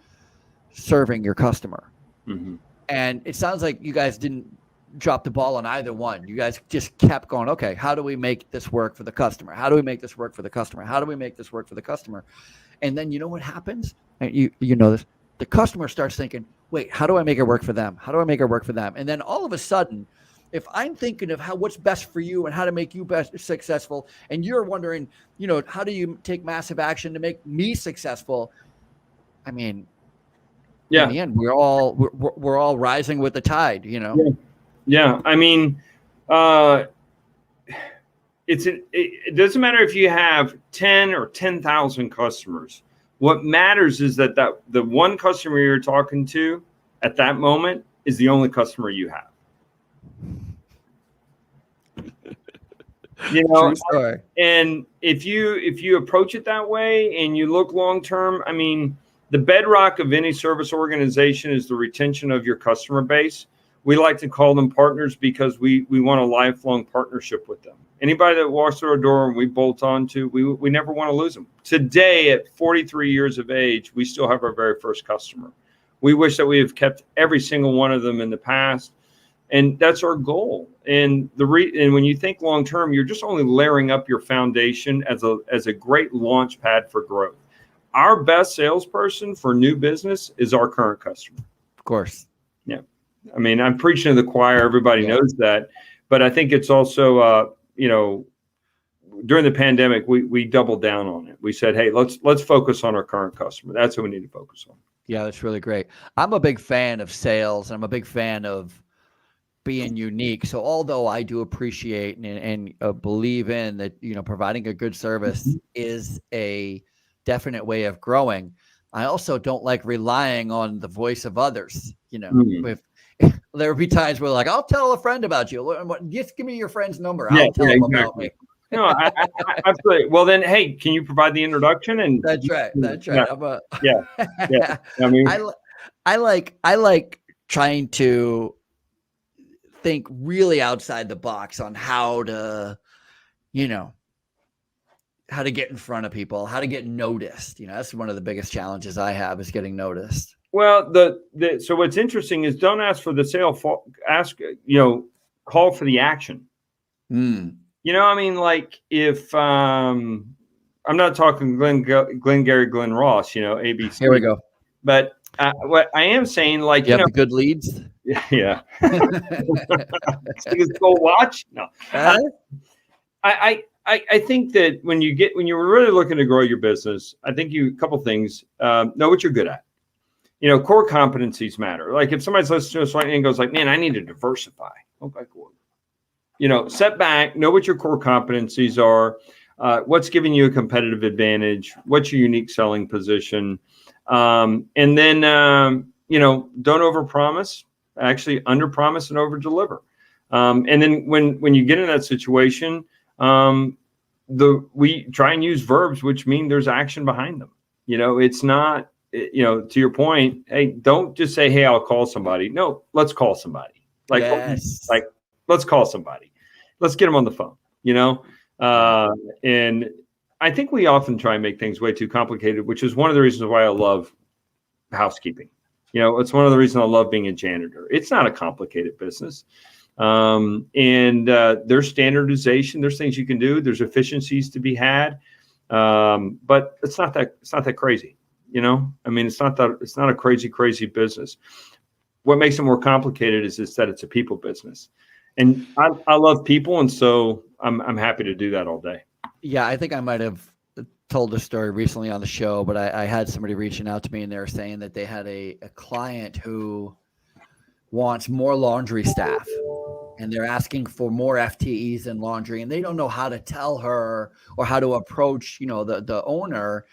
serving your customer. Mm-hmm. And it sounds like you guys didn't drop the ball on either one. You guys just kept going, okay, how do we make this work for the customer? How do we make this work for the customer? How do we make this work for the customer? And then you know what happens? And you know this. The customer starts thinking, wait, how do I make it work for them? How do I make it work for them? And then all of a sudden, if I'm thinking of what's best for you and how to make you best successful, and you're wondering, how do you take massive action to make me successful? I mean, in the end, we're all rising with the tide, Yeah. I mean, it doesn't matter if you have 10 or 10,000 customers. What matters is that the one customer you're talking to at that moment is the only customer you have. You know, True story. and if you approach it that way and you look long term, I mean, the bedrock of any service organization is the retention of your customer base. We like to call them partners because we want a lifelong partnership with them. Anybody that walks through our door and we bolt on to, we never want to lose them. Today, at 43 years of age, we still have our very first customer. We wish that we have kept every single one of them in the past. And that's our goal. And and when you think long term, you're just only layering up your foundation as a great launch pad for growth. Our best salesperson for new business is our current customer. Of course. Yeah. I mean, I'm preaching to the choir. Everybody knows that. But I think it's also, during the pandemic, we doubled down on it. We said, hey, let's focus on our current customer. That's what we need to focus on. Yeah, that's really great. I'm a big fan of sales. I'm a big fan of being unique. So although I do appreciate and believe in that, providing a good service is a definite way of growing, I also don't like relying on the voice of others. If there will be times where like, I'll tell a friend about you. Just give me your friend's number. I'll tell them about me. No, I absolutely. Well, then, hey, can you provide the introduction? And that's right. Yeah. Yeah. I mean, I like trying to think really outside the box on how to get in front of people, how to get noticed. That's one of the biggest challenges I have is getting noticed. Well, so what's interesting is don't ask for the sale, call for the action. I mean, like if I'm not talking Glengarry Glen Ross, ABC. Here we go. But what I am saying, like, you have the good leads. Yeah. Go watch. No. I think that when you're really looking to grow your business, I think a couple things, know what you're good at. Core competencies matter. Like if somebody's listening to us right now and goes like, man, I need to diversify. Okay, cool. Step back, know what your core competencies are, what's giving you a competitive advantage, what's your unique selling position. And then, don't overpromise, actually underpromise and overdeliver. And then when you get in that situation, we try and use verbs, which mean there's action behind them. It's not, to your point, hey, don't just say, hey, I'll call somebody. No, let's call somebody. Let's call somebody. Let's get them on the phone, and I think we often try and make things way too complicated, which is one of the reasons why I love housekeeping. It's one of the reasons I love being a janitor. It's not a complicated business. And there's standardization, there's things you can do, there's efficiencies to be had. But it's not that crazy, I mean, it's not a crazy business. What makes it more complicated is that it's a people business. And I love people. And so I'm happy to do that all day. Yeah. I think I might've told this story recently on the show, but I had somebody reaching out to me and they were saying that they had a client who wants more laundry staff and they're asking for more FTEs in laundry and they don't know how to tell her or how to approach, the owner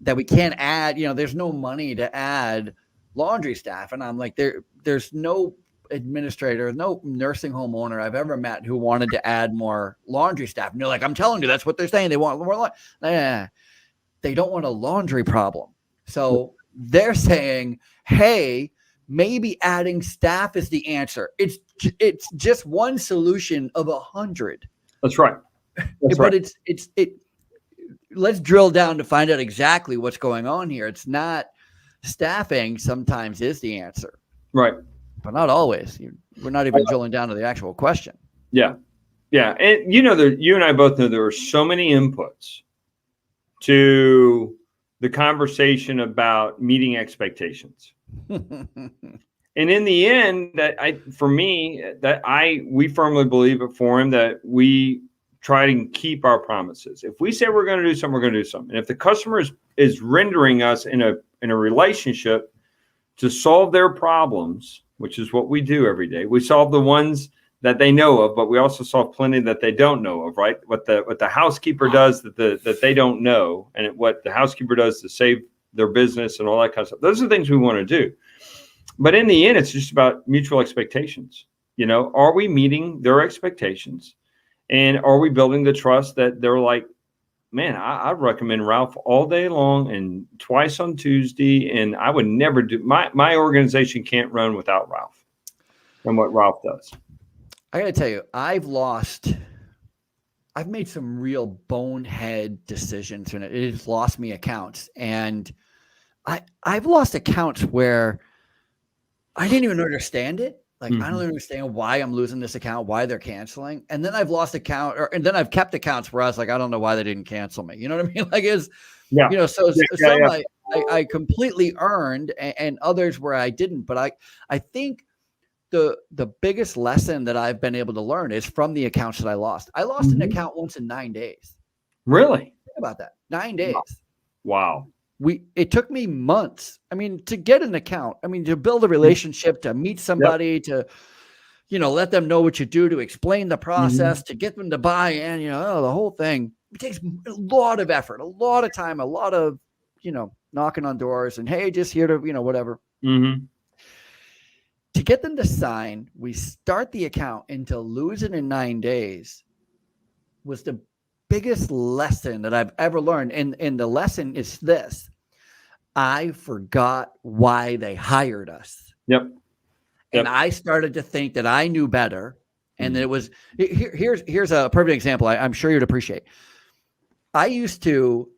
that we can't add, there's no money to add laundry staff. And I'm like, there's no administrator, no nursing home owner I've ever met who wanted to add more laundry staff. And they're like, I'm telling you, that's what they're saying. They want more. They don't want a laundry problem. So they're saying, hey, maybe adding staff is the answer. It's just one solution of 100. That's right. But let's drill down to find out exactly what's going on here. It's not staffing sometimes is the answer. Right. But not always. We're not even drilling down to the actual question. Yeah. Yeah. And you and I both know there are so many inputs to the conversation about meeting expectations. And in the end, we firmly believe at Forum that we try to keep our promises. If we say we're going to do something, we're going to do something. And if the customer is rendering us in a relationship to solve their problems, which is what we do every day, we solve the ones that they know of, but we also solve plenty that they don't know of, right? What the housekeeper does that they don't know, and what the housekeeper does to save their business and all that kind of stuff. Those are the things we want to do. But in the end, it's just about mutual expectations. Are we meeting their expectations? And are we building the trust that they're like, man, I recommend Ralph all day long and twice on Tuesday. And I would never do my organization can't run without Ralph and what Ralph does. I got to tell you, I've made some real bonehead decisions, and it has lost me accounts. And I've lost accounts where I didn't even understand it. Like, I don't understand why I'm losing this account, why they're canceling. And then I've lost and then I've kept accounts where I was like, I don't know why they didn't cancel me. You know what I mean? Like, I completely earned, and others where I didn't. But I think the biggest lesson that I've been able to learn is from the accounts that I lost. I lost an account once in 9 days. Really? Think about that. 9 days. Wow. It took me months. I mean, to get an account, to build a relationship, to meet somebody, to, let them know what you do, to explain the process, to get them to buy in, the whole thing. It takes a lot of effort, a lot of time, a lot of, knocking on doors and, hey, just here to, whatever. Mm-hmm. To get them to sign, we start the account, and to lose it in 9 days was the biggest lesson that I've ever learned. And the lesson is this: I forgot why they hired us. Yep. And I started to think that I knew better. And it was, here's a perfect example I'm sure you'd appreciate. I used to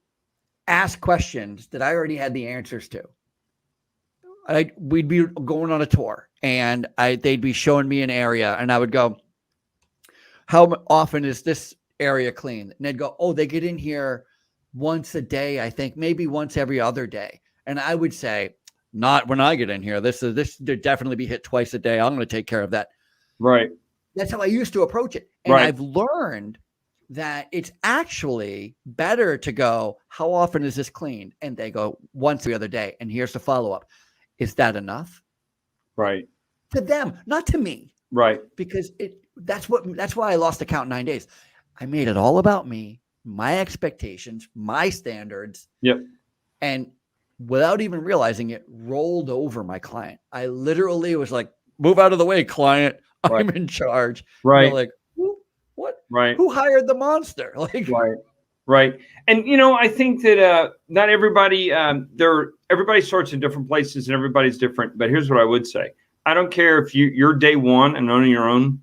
ask questions that I already had the answers to. We'd be going on a tour, and they'd be showing me an area, and I would go, how often is this area clean? And they'd go, oh, they get in here once a day, I think, maybe once every other day. And I would say, not when I get in here. This should definitely be hit twice a day. I'm going to take care of that. Right. That's how I used to approach it. And I've learned that it's actually better to go, how often is this cleaned? And they go, once every other day. And here's the follow-up. Is that enough? Right. To them, not to me. Right. Because that's why I lost the count in 9 days. I made it all about me, my expectations, my standards. Yep. And without even realizing it, rolled over my client. I literally was like, move out of the way, client. I'm in charge. Right. Like, what? Right. Who hired the monster? Like, right. And, I think that not everybody, everybody starts in different places and everybody's different. But here's what I would say. I don't care if you're day one and owning your own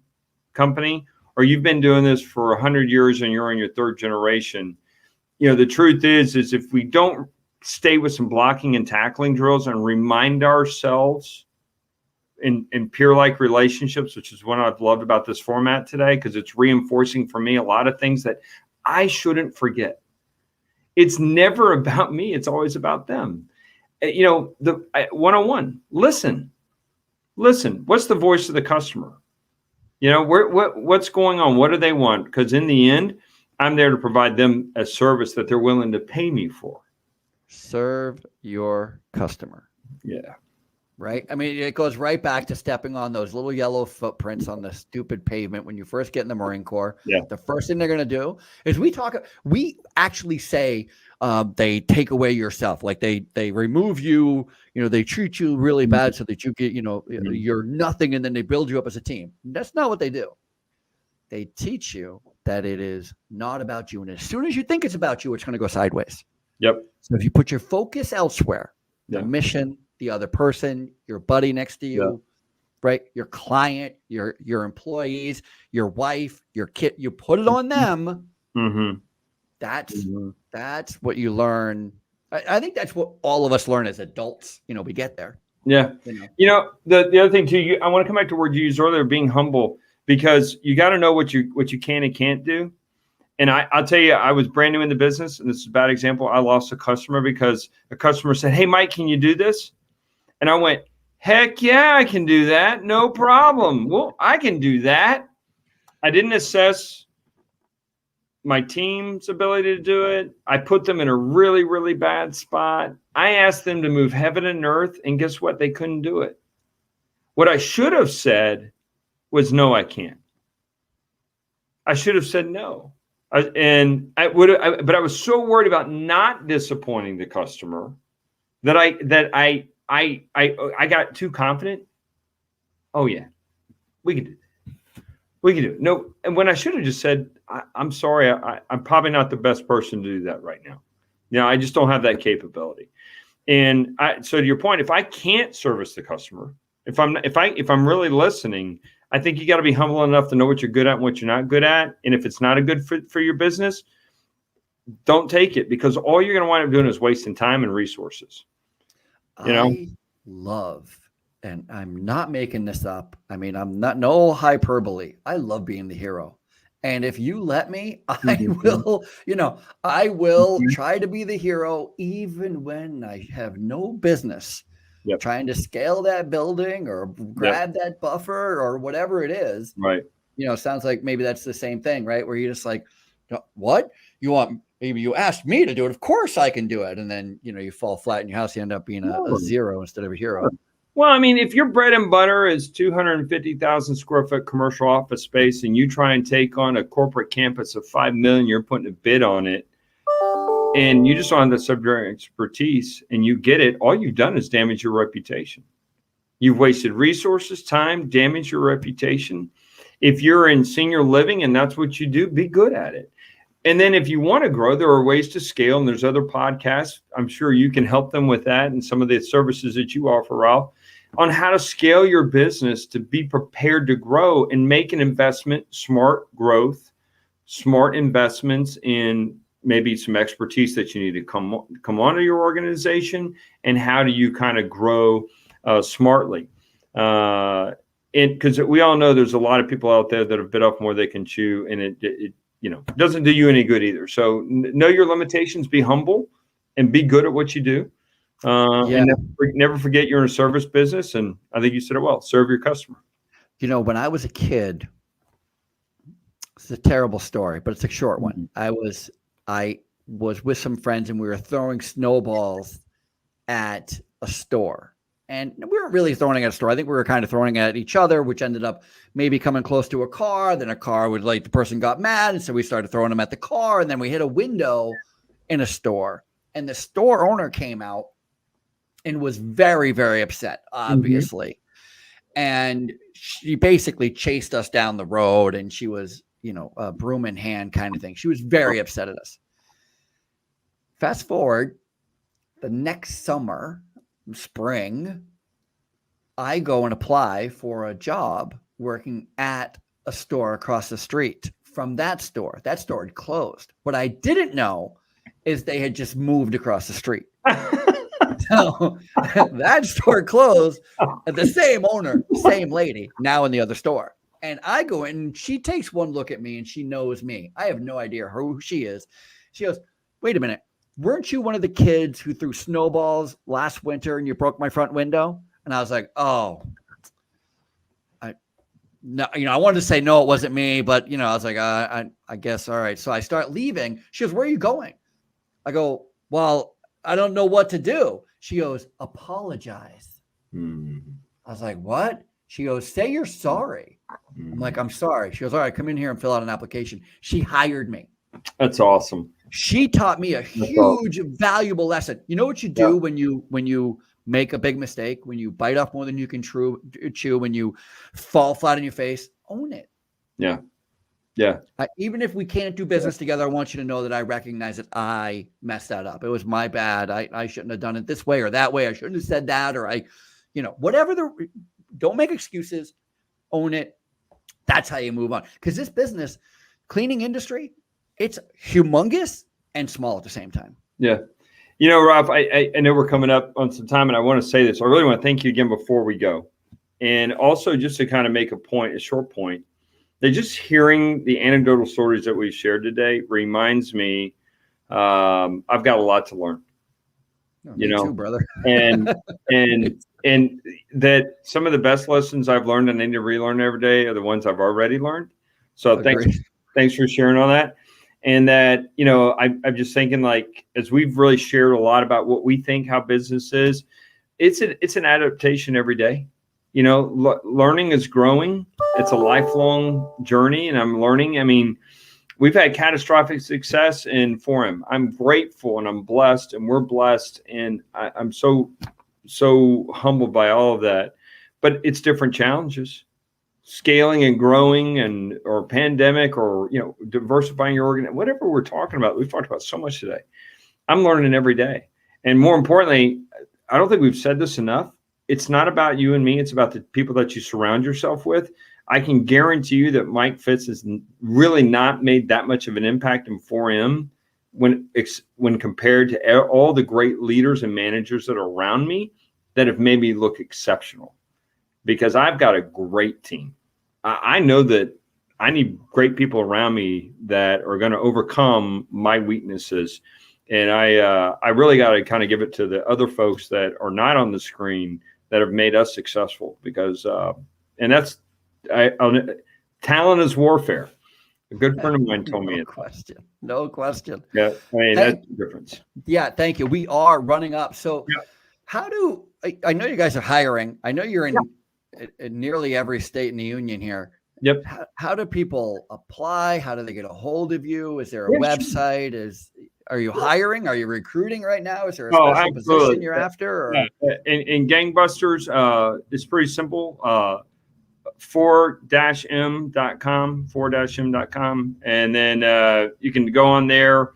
company, or you've been doing this for 100 years and you're in your third generation. The truth is if we don't stay with some blocking and tackling drills and remind ourselves in peer-like relationships, which is what I've loved about this format today, because it's reinforcing for me a lot of things that I shouldn't forget. It's never about me. It's always about them. The one-on-one, listen. What's the voice of the customer? What's going on? What do they want? Because in the end, I'm there to provide them a service that they're willing to pay me for. Serve your customer. Yeah. Right. It goes right back to stepping on those little yellow footprints on the stupid pavement when you first get in the Marine Corps. Yeah. The first thing they're going to do is we actually say they take away yourself. Like they remove you, they treat you really bad so that you get, you're nothing. And then they build you up as a team. That's not what they do. They teach you that it is not about you. And as soon as you think it's about you, it's going to go sideways. Yep. So if you put your focus elsewhere, the mission, the other person, your buddy next to you, right? Your client, your employees, your wife, your kid, you put it on them. Mm-hmm. That's what you learn. I think that's what all of us learn as adults. We get there. Yeah. The other thing too, I want to come back to a word you used earlier, being humble, because you got to know what you can and can't do. And I'll tell you, I was brand new in the business, and this is a bad example. I lost a customer because a customer said, "Hey, Mike, can you do this?" And I went, "Heck yeah, I can do that. No problem. Well, I can do that." I didn't assess my team's ability to do it. I put them in a really, really bad spot. I asked them to move heaven and earth, and guess what? They couldn't do it. What I should have said was, "No, I can't." I should have said no. But I was so worried about not disappointing the customer that I got too confident. Oh yeah, we can do that. We can do it. No, and when I should have just said, I'm sorry, I'm probably not the best person to do that right now. I just don't have that capability. And so to your point, if I can't service the customer, if I'm really listening, I think you got to be humble enough to know what you're good at and what you're not good at. And if it's not a good fit for your business, don't take it, because all you're going to wind up doing is wasting time and resources. I love, and I'm not making this up. I mean, I'm not, no hyperbole. I love being the hero. And if you let me, I will, I will try to be the hero, even when I have no business trying to scale that building or grab that buffer or whatever it is. Right. Sounds like maybe that's the same thing, right? Where you're just like, what you want? Maybe you asked me to do it. Of course I can do it. And then, you fall flat in your house. You end up being a zero instead of a hero. Well, I mean, if your bread and butter is 250,000 square foot commercial office space and you try and take on a corporate campus of 5 million, you're putting a bid on it, and you just don't have the subject expertise and you get it, all you've done is damage your reputation. You've wasted resources, time, damage your reputation. If you're in senior living and that's what you do, be good at it. And then if you want to grow, there are ways to scale, and there's other podcasts. I'm sure you can help them with that and some of the services that you offer, Ralph, on how to scale your business to be prepared to grow and make an investment, smart growth, smart investments in maybe some expertise that you need to come onto your organization, and how do you kind of grow smartly. And because we all know there's a lot of people out there that have bit off more they can chew, and it doesn't do you any good either. So know your limitations, be humble, and be good at what you do. And never forget you're in a service business. And I think you said it well, serve your customer. When I was a kid, it's a terrible story, but it's a short one. I was with some friends and we were throwing snowballs at a store. And we weren't really throwing at a store. I think we were kind of throwing at each other, which ended up maybe coming close to a car. Then a car would, the person got mad. And so we started throwing them at the car. And then we hit a window in a store. And the store owner came out and was very, very upset, obviously. And she basically chased us down the road. And she was, a broom in hand kind of thing. She was very upset at us. Fast forward, the next summer, spring, I go and apply for a job working at a store across the street from that store. That store had closed. What I didn't know is they had just moved across the street. So that store closed. The same owner, same lady, now in the other store. And I go in, and she takes one look at me, and she knows me. I have no idea who she is. She goes, "Wait a minute. Weren't you one of the kids who threw snowballs last winter and you broke my front window?" And I was like, "Oh, no." I wanted to say no, it wasn't me, but I was like, I guess all right. So I start leaving. She goes, "Where are you going?" I go, "Well, I don't know what to do." She goes, "Apologize." I was like, "What?" She goes, "Say you're sorry." I'm like, "I'm sorry." She goes, "All right, come in here and fill out an application." She hired me. That's awesome. She taught me a huge, valuable lesson. You know what you do when you make a big mistake, when you bite off more than you can chew, when you fall flat on your face, own it. Yeah. Even if we can't do business together, I want you to know that I recognize that I messed that up. It was my bad. I shouldn't have done it this way or that way. I shouldn't have said that, or whatever. Don't make excuses. Own it. That's how you move on. Because this business, cleaning industry, it's humongous and small at the same time. Yeah. Ralph, I know we're coming up on some time, and I want to say this. I really want to thank you again before we go. And also just to kind of make a short point, that just hearing the anecdotal stories that we've shared today reminds me I've got a lot to learn. Me too, brother. and that some of the best lessons I've learned and I need to relearn every day are the ones I've already learned. So thanks for sharing all that. And that, I'm just thinking, as we've really shared a lot about what we think, how business is, it's an adaptation every day. Learning is growing. It's a lifelong journey, and I'm learning. I mean, we've had catastrophic success in Forum. I'm grateful and I'm blessed, and we're blessed. And I'm so humbled by all of that, but it's different challenges. scaling and growing or pandemic or, diversifying your organ, whatever we're talking about, we've talked about so much today. I'm learning every day. And more importantly, I don't think we've said this enough. It's not about you and me. It's about the people that you surround yourself with. I can guarantee you that Mike Fitz has really not made that much of an impact in 4M when compared to all the great leaders and managers that are around me that have made me look exceptional, because I've got a great team. I know that I need great people around me that are going to overcome my weaknesses. And I really got to kind of give it to the other folks that are not on the screen that have made us successful, because, and that's, talent is warfare. A good friend of mine told me it. No question. Yeah, I mean, that's the difference. Yeah, thank you. We are running up. So I know you guys are hiring. I know you're in nearly every state in the union here. Yep. How do people apply? How do they get a hold of you? Is there a website? Are you hiring? Are you recruiting right now? Is there a special position you're after? Or? Yeah. In Gangbusters, it's pretty simple. 4-m.com, and then you can go on there.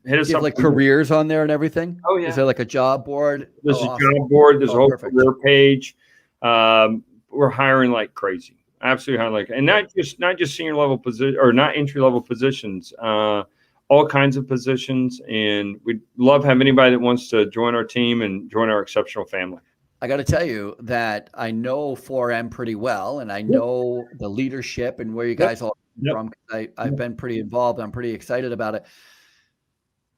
Hit us up. Like careers on there and everything. Oh yeah. Is there like a job board? There's a job board. There's a whole career page. We're hiring like crazy. Absolutely hiring and not just senior level position or not entry level positions. All kinds of positions, and we'd love to have anybody that wants to join our team and join our exceptional family. I got to tell you that I know 4M pretty well, and I know the leadership and where you guys all come from. I've been pretty involved. I'm pretty excited about it.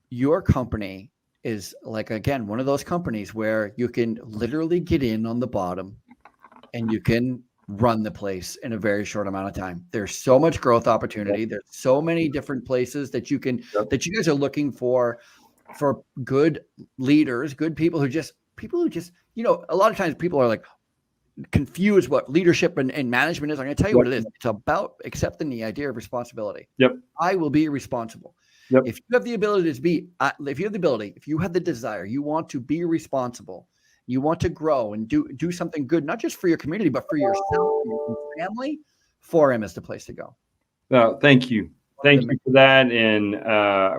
Your company is like, again, one of those companies where you can literally get in on the bottom and you can run the place in a very short amount of time. There's so much growth opportunity. There's so many different places that you can, that you guys are looking for good leaders, good people who just, a lot of times people are like confused what leadership and management is. I'm going to tell you what it is. It's about accepting the idea of responsibility. Yep. I will be responsible. Yep. If you have the ability to be, if you have the desire, you want to be responsible, you want to grow and do something good, not just for your community, but for yourself, your family, 4M is the place to go. Thank you. Thank you for that. And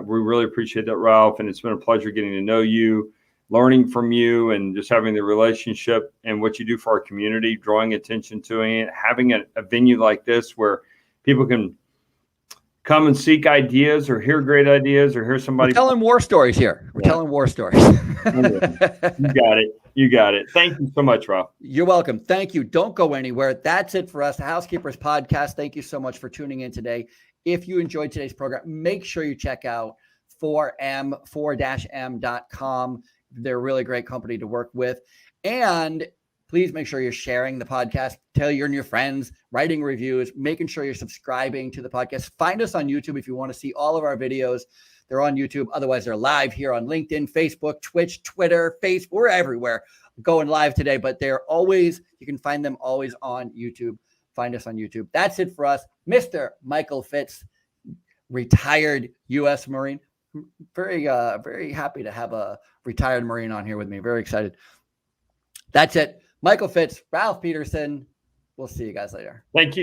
we really appreciate that, Ralph. And it's been a pleasure getting to know you, learning from you, and just having the relationship and what you do for our community, drawing attention to it, having a venue like this where people can come and seek ideas or hear great ideas or hear somebody. We're telling war stories here. We're telling war stories. You got it. Thank you so much, Ralph. You're welcome. Thank you. Don't go anywhere. That's it for us, the Housekeepers podcast. Thank you so much for tuning in today. If you enjoyed today's program, make sure you check out 4m.com. They're a really great company to work with. And please make sure you're sharing the podcast. Tell your friends, writing reviews, making sure you're subscribing to the podcast. Find us on YouTube if you want to see all of our videos. They're on YouTube. Otherwise, they're live here on LinkedIn, Facebook, Twitch, Twitter, Facebook. We're everywhere going live today, but they're always, you can find them always on YouTube. Find us on YouTube. That's it for us. Mr. Michael Fitz, retired U.S. Marine. Very happy to have a retired Marine on here with me. Very excited. That's it. Michael Fitz, Ralph Peterson. We'll see you guys later. Thank you.